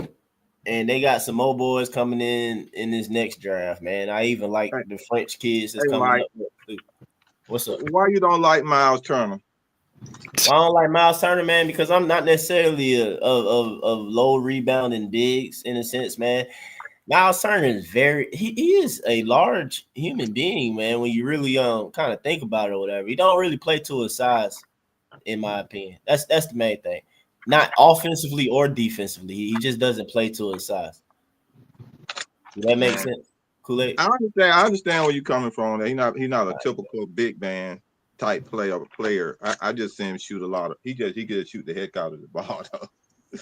and they got some more boys coming in this next draft, man. I even like the French kids that's coming up. What's up? Why you don't like Miles Turner? Well, I don't like Miles Turner, man, because I'm not necessarily a low rebounding bigs in a sense, man. Miles Turner is he is a large human being, man. When you really kind of think about it or whatever, he don't really play to his size, in my opinion. That's the main thing. Not offensively or defensively, he just doesn't play to his size. Does that make sense? Kool-Aid? I understand where you're coming from. He's not a typical big man type player. I just see him shoot a lot of. He could shoot the heck out of the ball though.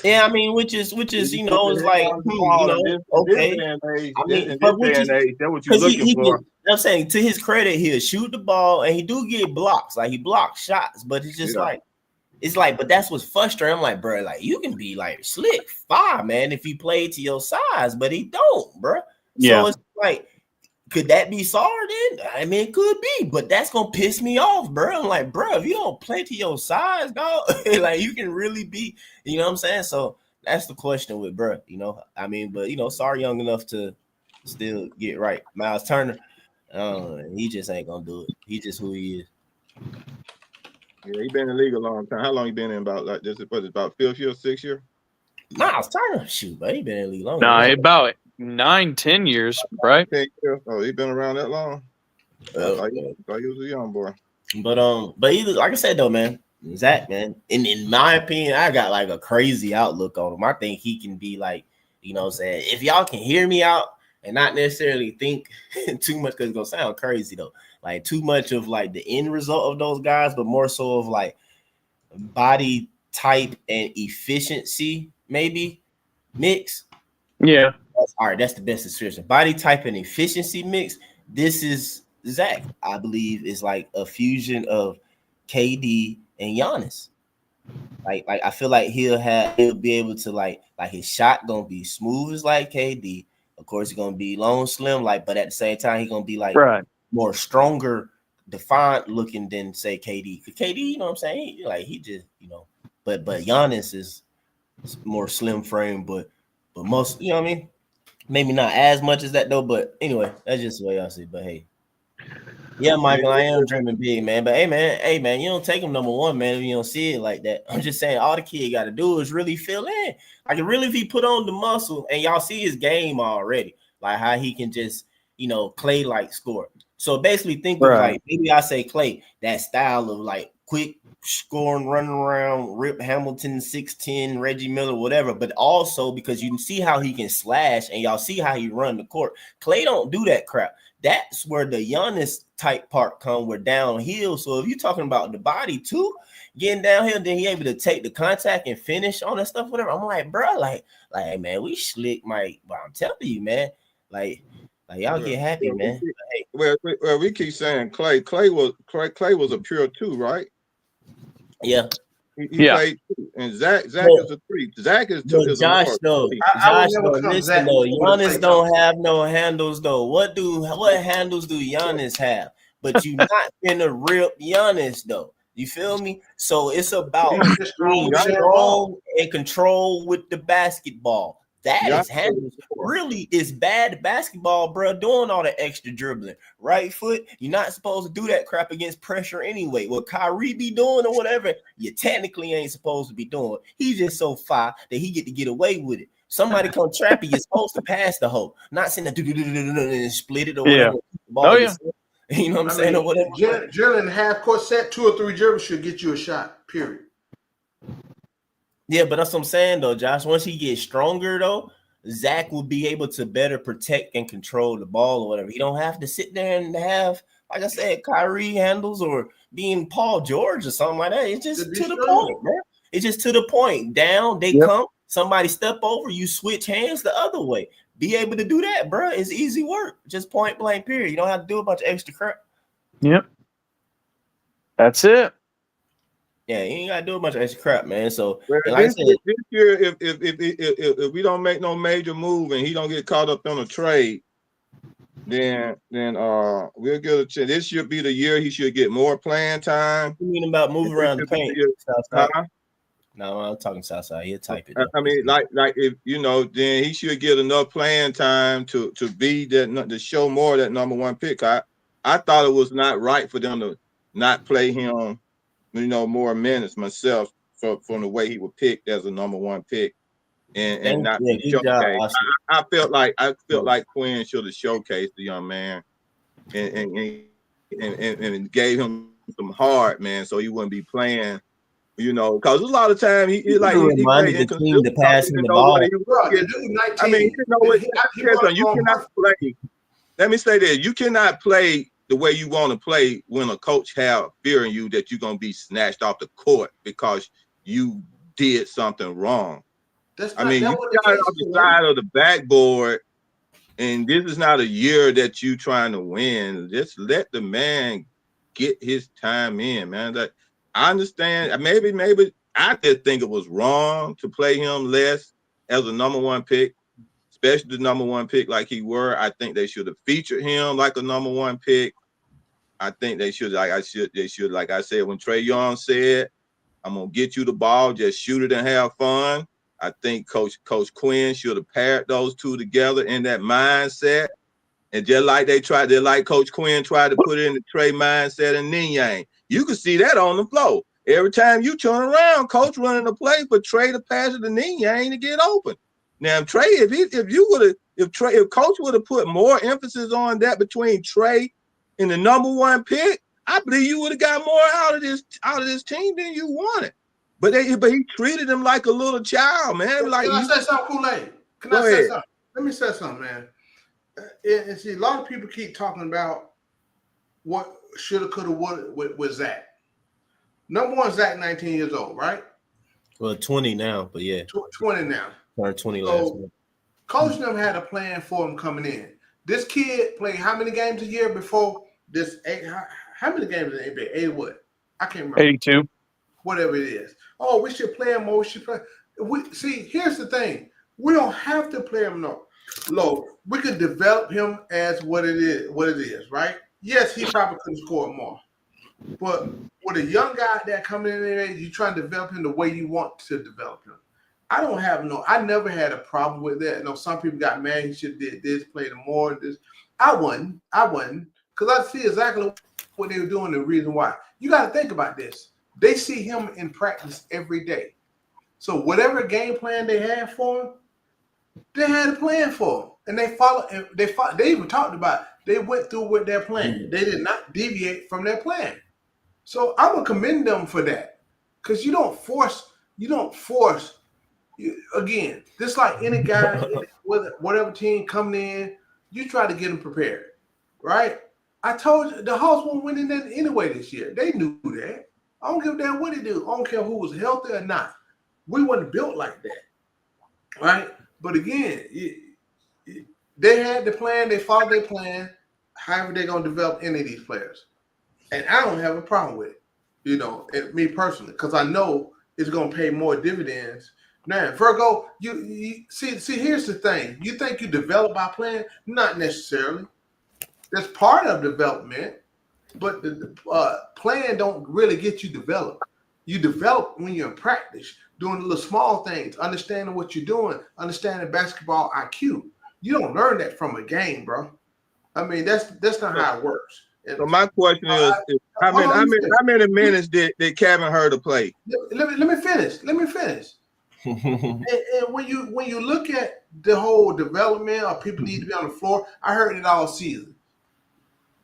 Yeah, I mean, which is you know, it's like okay. I mean, but that's what you're looking for. I'm saying, to his credit, he'll shoot the ball and he do get blocks. Like he blocks shots, but it's just but that's what's frustrating. I'm like, bro, like you can be like slick 5, man, if you play to your size, but he don't, bro. So it's like, could that be Sarr then? I mean, it could be, but that's gonna piss me off, bro. I'm like, bro, if you don't play to your size, dog, like you can really be, you know what I'm saying? So that's the question with bro, you know. I mean, but you know, Sarr young enough to still get right. Miles Turner, he just ain't gonna do it. He just who he is. Yeah, he been in the league a long time. How long he been in? About like this? What, about 5th year, 6th year? Miles Turner, shoot, but he been in the league long. Nah, about 9-10 years, right? 10 years. Oh, he been around that long. I thought he was a young boy. But either, like I said though, man, Zacc, man, in my opinion, I got like a crazy outlook on him. I think he can be like, you know what I'm saying? If y'all can hear me out and not necessarily think too much, because it's gonna sound crazy though, like too much of like the end result of those guys, but more so of like body type and efficiency, maybe mix. Yeah. All right, that's the best description. Body type and efficiency mix. This is Zacc, I believe, is like a fusion of KD and Giannis. Like I feel like he'll be able to like his shot gonna be smooth as like KD. Of course, he's gonna be long, slim, like, but at the same time, he's gonna be like more stronger, defined looking than say KD. Because KD, you know what I'm saying? He just, you know, but Giannis is more slim frame, but most, you know what I mean? Maybe not as much as that though, but anyway, that's just the way I see it. But hey. Yeah, Michael, I am dreaming big, man. But hey, man, you don't take him number one, man, if you don't see it like that. I'm just saying, all the kid got to do is really fill in. Like, really, if he put on the muscle, and y'all see his game already, like how he can just, Clay like score. So basically, think of like maybe I say Clay, that style of like quick scoring, running around, Rip Hamilton, 6'10", Reggie Miller, whatever. But also because you can see how he can slash, and y'all see how he run the court. Clay don't do that crap. That's where the Giannis type part come. We're downhill. So if you're talking about the body too, getting downhill, then he able to take the contact and finish on that stuff, whatever. I'm like, bro, like, man, we slick, Mike. But I'm telling you, man, like y'all get happy, man. Well, we keep saying Clay. Clay was a pure two, right? Yeah. He played two. And Zacc is a three. Zacc is two. Josh, though, listen, though, Giannis don't have no handles, though. What handles do Giannis have? But you not finna rip Giannis, though. You feel me? So it's about being strong and control with the basketball. That is handles. Really, it's bad basketball, bro. Doing all the extra dribbling. Right foot, you're not supposed to do that crap against pressure anyway. What Kyrie be doing or whatever, you technically ain't supposed to be doing. He's just so far that he get away with it. Somebody come trap you, you're supposed to pass the hoe, not saying that and split it or whatever. You know what I'm saying? Or whatever. Drilling half court set, 2 or 3 dribbles should get you a shot. Period. Yeah, but that's what I'm saying, though, Josh. Once he gets stronger, though, Zacc will be able to better protect and control the ball or whatever. He don't have to sit there and have, like I said, Kyrie handles or being Paul George or something like that. It's just to the point, man. It's just to the point. Down, they come, somebody step over, you switch hands the other way. Be able to do that, bro. It's easy work. Just point blank, period. You don't have to do a bunch of extra crap. Yep. That's it. Yeah, you ain't gotta do a bunch of extra crap, man. So like this year, if we don't make no major move and he don't get caught up on a trade, then we'll get a chance. This should be the year he should get more playing time. You mean about moving around the paint? No, I'm talking Southside. He'll type it. I mean, like if then he should get enough playing time to be that to show more that number one pick. I thought it was not right for them to not play him. More minutes myself from the way he was picked as a number one pick, and not showcased. I felt like Quinn should have showcased the young man, and gave him some heart, man, so he wouldn't be playing. Because a lot of time he reminded the team to pass him the ball. I mean, you cannot play. Let me say this: you cannot play the way you want to play when a coach have fear in you that you're going to be snatched off the court because you did something wrong. You got off the side of the backboard, and this is not a year that you trying to win. Just let the man get his time in, man. That I understand. Maybe I did think it was wrong to play him less as a number one pick, especially the number one pick like he were. I think they should have featured him like a number one pick. I think they should, like I said, when Trae Young said, I'm going to get you the ball, just shoot it and have fun. I think Coach Quinn should have paired those two together in that mindset. And just like Coach Quinn tried to put it in the Trae mindset and Ning Yang. You can see that on the floor. Every time you turn around, Coach running the play for Trae to pass it to Ning Yang to get open. Now, if Trae, if Coach would have put more emphasis on that between Trae and the number one pick, I believe you would have got more out of this team than you wanted. But he treated him like a little child, man. Like, can I say something, Kool-Aid? Can I say something? Let me say something, man. And see, a lot of people keep talking about what shoulda, coulda, woulda with Zacc. Number one, Zacc, 19 years old, right? Well, 20 now, but yeah. 20 now. Turned 20 last month. Coach them had a plan for him coming in. This kid played how many games a year before this? How many games in the NBA? 80 what? I can't remember. 82. Whatever it is. Oh, we should play him more. We should play. See, here's the thing. We don't have to play him low. We could develop him as what it is, right? Yes, he probably could score more. But with a young guy that coming in there, you trying to develop him the way you want to develop him. I never had a problem with that. Some people got mad. He should have did this, played more. This. I wasn't. Because I see exactly what they were doing, the reason why. You got to think about this. They see him in practice every day. So whatever game plan they had for him, they had a plan for him. And they followed. They even talked about it. They went through with their plan. They did not deviate from their plan. So I would commend them for that. Because you don't force, again, just like any guy, whatever team coming in, you try to get them prepared, right? I told you the Hawks won't win in that anyway this year. They knew that. I don't give a damn what they do. I don't care who was healthy or not. We wasn't built like that, right? But again, they had the plan. They followed their plan. However, they're going to develop any of these players. And I don't have a problem with it, me personally, because I know it's going to pay more dividends. Now, Virgo, you see, here's the thing. You think you develop by playing? Not necessarily. That's part of development, but the playing don't really get you developed. You develop when you're in practice, doing the little small things, understanding what you're doing, understanding basketball IQ. You don't learn that from a game, bro. I mean, that's not how it works. So my question is how many minutes did Kevin Huerter play? Let me finish. and when you look at the whole development of people need to be on the floor, I heard it all season.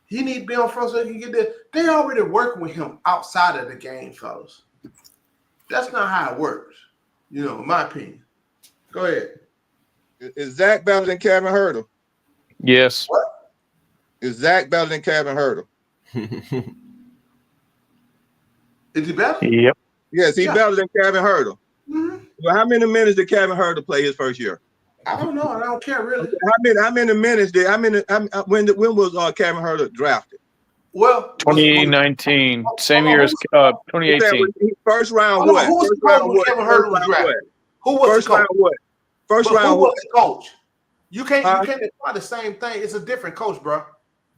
He need to be on front so he can get there. They already working with him outside of the game, fellas. That's not how it works, in my opinion. Go ahead. Is Zacc better than Kevin Huerter? Yes. What? Is Zacc better than Kevin Huerter? Is he better? Yep. Yes, he's better than Kevin Huerter. Mm-hmm. Well, how many minutes did Kevin Huerter play his first year? I don't know. I don't care really. How many minutes did when was Kevin Huerter drafted? Well, 2019, same year as 2018. First round Hold on, what? who was First the round coach when what? Kevin Huerter was drafted? Who was First the coach? round what? First But round who what? was the coach? You can't apply the same thing. It's a different coach, bro.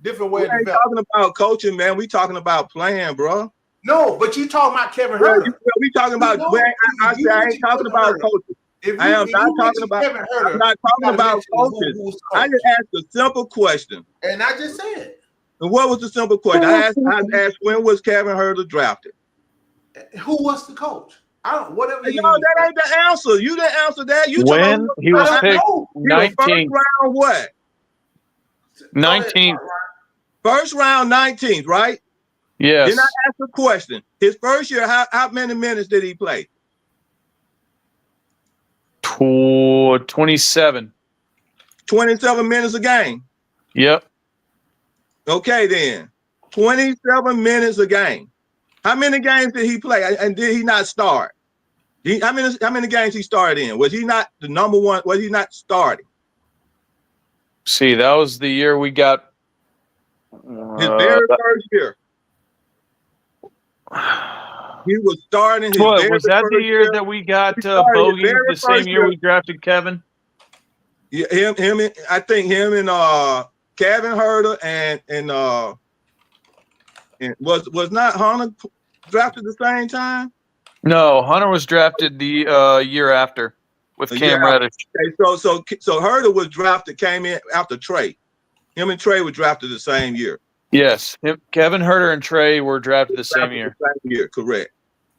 Different way We of ain't developing. talking about coaching, man. We talking about playing, bro. No, but you talking about Kevin Well, Huerter. we talking about. I ain't talking about coaching. I am not talking about. Kevin Huerter, I'm not talking about coaches. I just asked a simple question. And I just said. And what was the simple question? I asked when was Kevin Huerter drafted? Who was the coach? I don't. Whatever. No, that ain't the answer. You didn't answer that. You When he was picked, 19th. First round what? 19th. First round 19th, right? Yes. Then I asked the question. His first year, how many minutes did he play? 27. 27 minutes a game. Yep. Okay, then. 27 minutes a game. How many games did he play? And did he not start? How many games he started in? Was he not the number one? Was he not starting? See, that was the year we got His very first year. He was starting his what, very was that the year that we got Bogey the same year we drafted Kevin? Yeah, I think him and Kevin Huerter and was not Hunter drafted the same time? No, Hunter was drafted the year after with Cam Reddish. Okay, so Huerter was drafted, came in after Trey. Him and Trey were drafted the same year. Yes, Kevin Huerter and Trey were drafted the same year. Correct.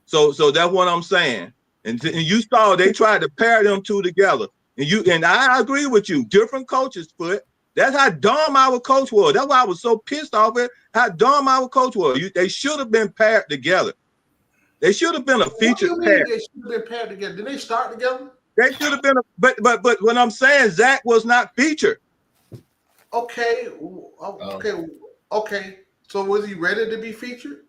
So that's what I'm saying. And you saw they tried to pair them two together. And I agree with you. Different coaches, Foot. That's how dumb our coach was. That's why I was so pissed off at how dumb our coach was. They should have been paired together. They should have been a featured pair. They should have been paired together. Did they start together? They should have been but what I'm saying, Zacc was not featured. Okay. So was he ready to be featured?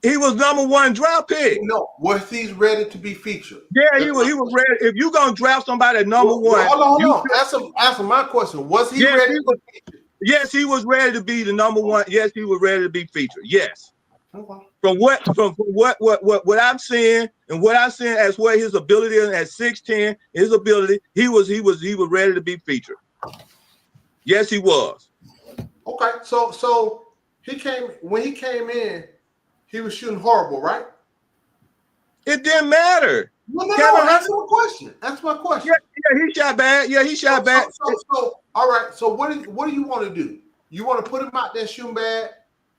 He was number one draft pick. No, was he ready to be featured? Yeah, he was ready. If you're gonna draft somebody at number one, hold on. Answer my question. Was he ready to be featured? Yes, he was ready to be the number one. Yes, he was ready to be featured. Yes. Okay. From what I'm seeing and what I'm seeing as what his ability is at 6'10", his ability, he was ready to be featured. Yes, he was. Okay, so when he came in, he was shooting horrible, right? It didn't matter. No. Answer my question. That's my question. Yeah, he shot bad. Yeah, he shot bad. So all right. So what do you want to do? You want to put him out there shooting bad,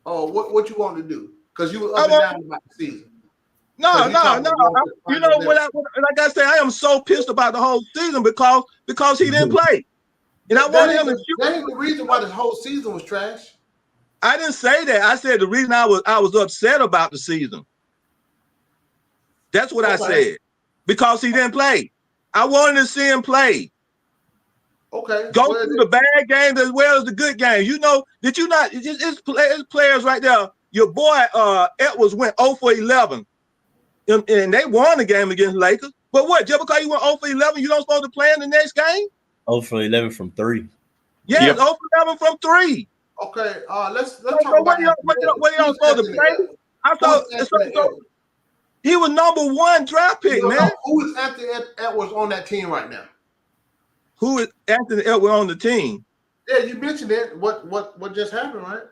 Oh, what you want to do? Because you were I up and want- down about the season. No. You You know like I say, I am so pissed about the whole season because he didn't play, and I wanted him to shoot. That ain't the reason why this whole season was trash. I didn't say that. I said the reason I was upset about the season. That's what I said. Because he didn't play. I wanted to see him play. Okay. Go through the bad games as well as the good games. You know, did you not? It's players right there. Your boy Edwards went 0 for 11, and they won the game against Lakers. But what? Just because you went 0 for 11, you don't supposed to play in the next game? 0 for 11 from 3. Yes, yep. 0 for 11 from 3. Okay. Let's so talk about what y'all supposed to play? I thought he was number 1 draft pick, man. Who is Anthony Edwards on that team right now? Who is Anthony Edwards on the team? Yeah, you mentioned it. What just happened, right?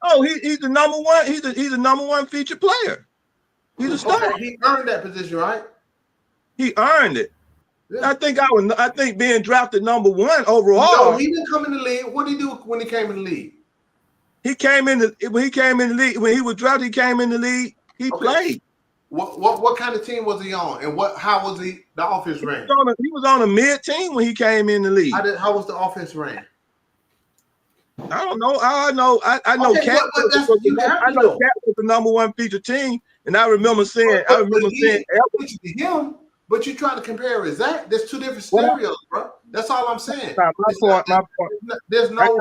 Oh, he's the number 1. He's the number 1 featured player. He's a star. Okay, he earned that position, right? He earned it. Yeah. I think being drafted number 1 overall. No, he didn't come in the league. What did he do when he came in the league? When he came in the league, when he was drafted, he came in the league. He played. What kind of team was he on, and how was the offense ran? He was on a mid team when he came in the league. How was the offense ran? I don't know. I know Cat was the number 1 feature team, and I remember saying him. But you're trying to compare with Zacc. There's 2 different scenarios, bro. That's all I'm saying. My point. There's no. I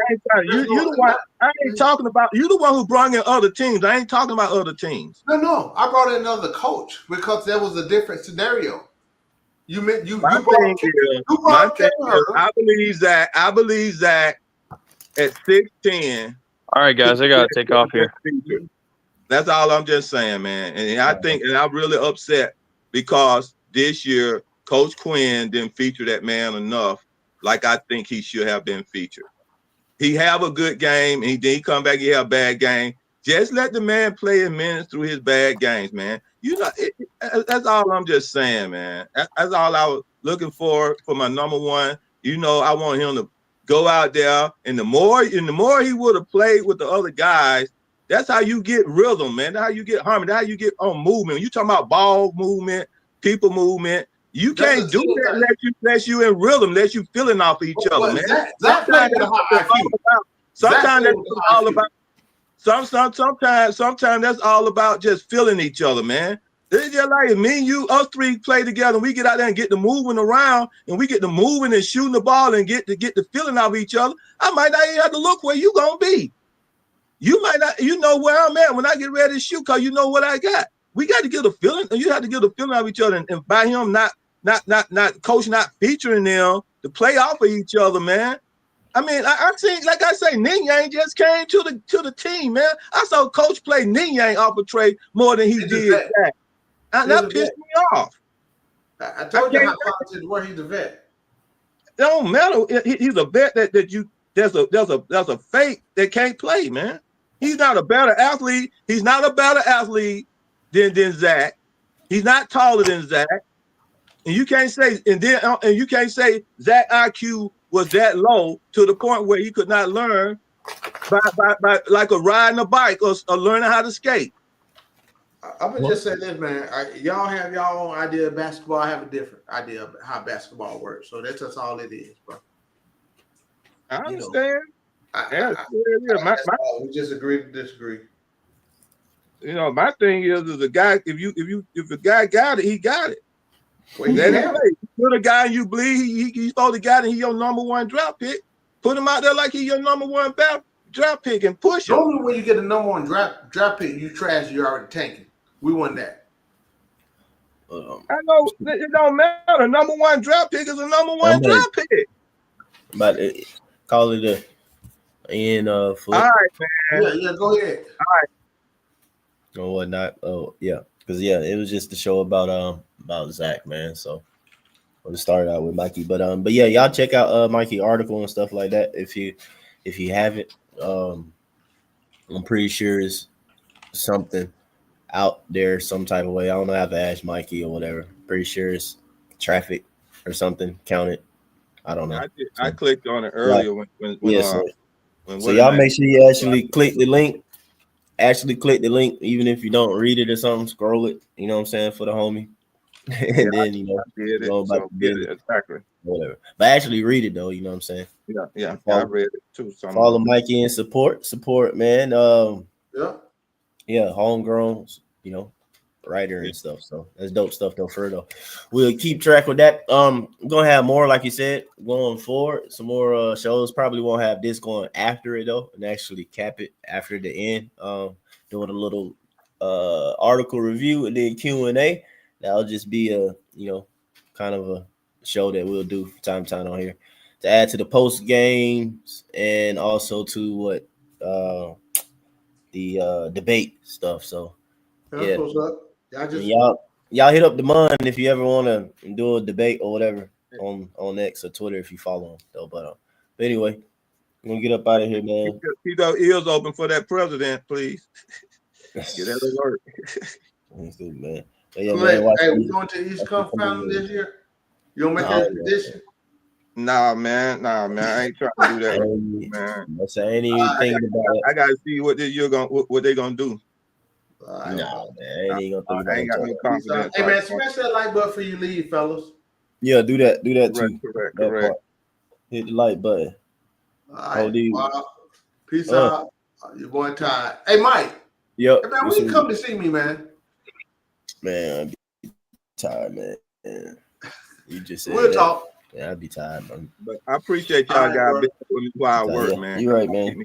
ain't talking about. You the one who brought in other teams. I ain't talking about other teams. No. I brought in another coach because there was a different scenario. I believe Zacc at 6'10". All right, guys, I gotta take off here. That's all I'm just saying, man. And I think, and I'm really upset because this year Coach Quinn didn't feature that man enough, like I think he should have been featured. He have a good game, and he come back, he have a bad game. Just let the man play his minutes through his bad games, man. You know, that's all I'm just saying, man. That's all I was looking for my number 1. You know, I want him to go out there, and the more he would have played with the other guys, that's how you get rhythm, man. That's how you get harmony. That's how you get on movement. You talking about ball movement, people movement. You can't do that unless you in rhythm, unless you feeling off each other, man. Sometimes that's all about. Sometimes that's all about just feeling each other, man. It's just like me and you, us 3 play together. We get out there and get the moving around, and we get the moving and shooting the ball and get the feeling of each other. I might not even have to look where you gonna be. You might not, you know where I'm at when I get ready to shoot, cause you know what I got. We got to get a feeling, and you have to get a feeling of each other. And by him not coach not featuring them to play off of each other, man. I mean, I seen, like I say, Ning Yang just came to the team, man. I saw Coach play Ning Yang off of Trey more than he did that. That pissed me off. I told you how where he's a vet. It don't matter. He's a vet there's a fake that can't play, man. He's not a better athlete. He's not a better athlete than Zacc. He's not taller than Zacc. And you can't say Zacc IQ was that low to the point where he could not learn by like riding a bike or learning how to skate. I'm gonna just say this, man. Y'all have y'all own idea of basketball. I have a different idea of how basketball works. So that's just all it is, bro. I understand. We just agree to disagree. You know, my thing is the guy. If the guy got it, he got it. Well, put a guy you believe he's supposed to got it. He your number 1 draft pick. Put him out there like he your number 1 draft pick and push him. Normally, when you get a number 1 draft pick, you trash. You're already tanking. We won that. I know it don't matter. Number 1 draft pick is a number 1 draft pick. But call it a flip. All right, man. Yeah, go ahead. All right. Or whatnot. Oh, yeah. Because it was just a show about Zacc, man. So we'll start out with Mikey. But yeah, y'all check out Mikey article and stuff like that if you haven't. I'm pretty sure it's something out there some type of way. I don't know how to ask Mikey or whatever. Pretty sure it's traffic or something counted. I don't know. I clicked on it earlier when so y'all make sure you actually click the link actually click the link, even if you don't read it or something. Scroll it. You know what I'm saying, for the homie. And then go about the business. Exactly. Whatever. But actually read it though. You know what I'm saying. Yeah. I read it too. Follow Mikey and support, man. Yeah, homegrown, writer and stuff. So that's dope stuff though. We'll keep track with that. We're gonna have more, like you said, going forward. Some more shows. Probably won't have this going after it though, and actually cap it after the end. Doing a little article review and then Q&A. That'll just be a kind of a show that we'll do from time to time on here to add to the post games and also to what the debate stuff. So that's what's up. Y'all hit up Demond if you ever want to do a debate or whatever on X or Twitter if you follow him though. But anyway, we're gonna get up out of here, man. Keep those ears open for that president, please. Get that to work. That's good, man. Hey, we going to East Coast Fountain this year? You don't make that tradition? Nah, man. I ain't trying to do that, man. I ain't even thinking about it. I gotta see what they gonna do. Nah, man, I ain't gonna think about it. I ain't got no confidence. Hey, man, smash that like button before you leave, fellas. Yeah, do that too. Correct. Hit the like button. All right. Peace out. Your boy Ty. Hey, Mike. Yep. Hey, man, when you come to see me, man? Man, I'm tired, man. You just said we'll talk. Yeah, I'd be tired, man. But I appreciate y'all guys being while I work, man. You're right, man.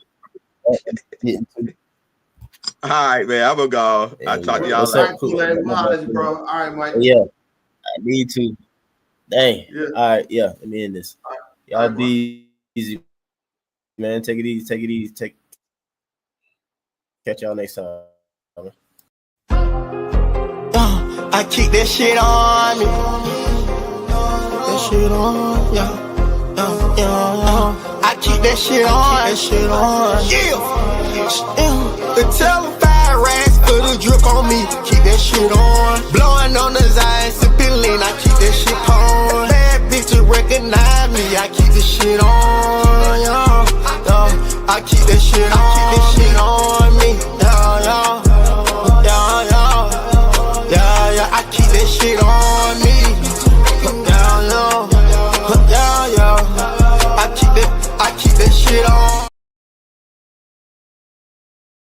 All right, man. I'm gonna go. I'll talk to y'all later. Bro. All right, Mike. Yeah, I need to. Dang. Yeah. All right, yeah. Let me end this. Y'all be easy, man. Take it easy. Catch y'all next time. I keep that shit on me. That shit on, yeah. I keep that shit on. Yeah. The telephone racks for the drip on me. Keep that shit on. Blowing on the Zacc, sipping lean. I keep that shit on. Bad bitches recognize me. I keep this shit on, yeah. I keep that shit on. I keep that shit on me, yeah. I keep that shit on me. I keep that shit on.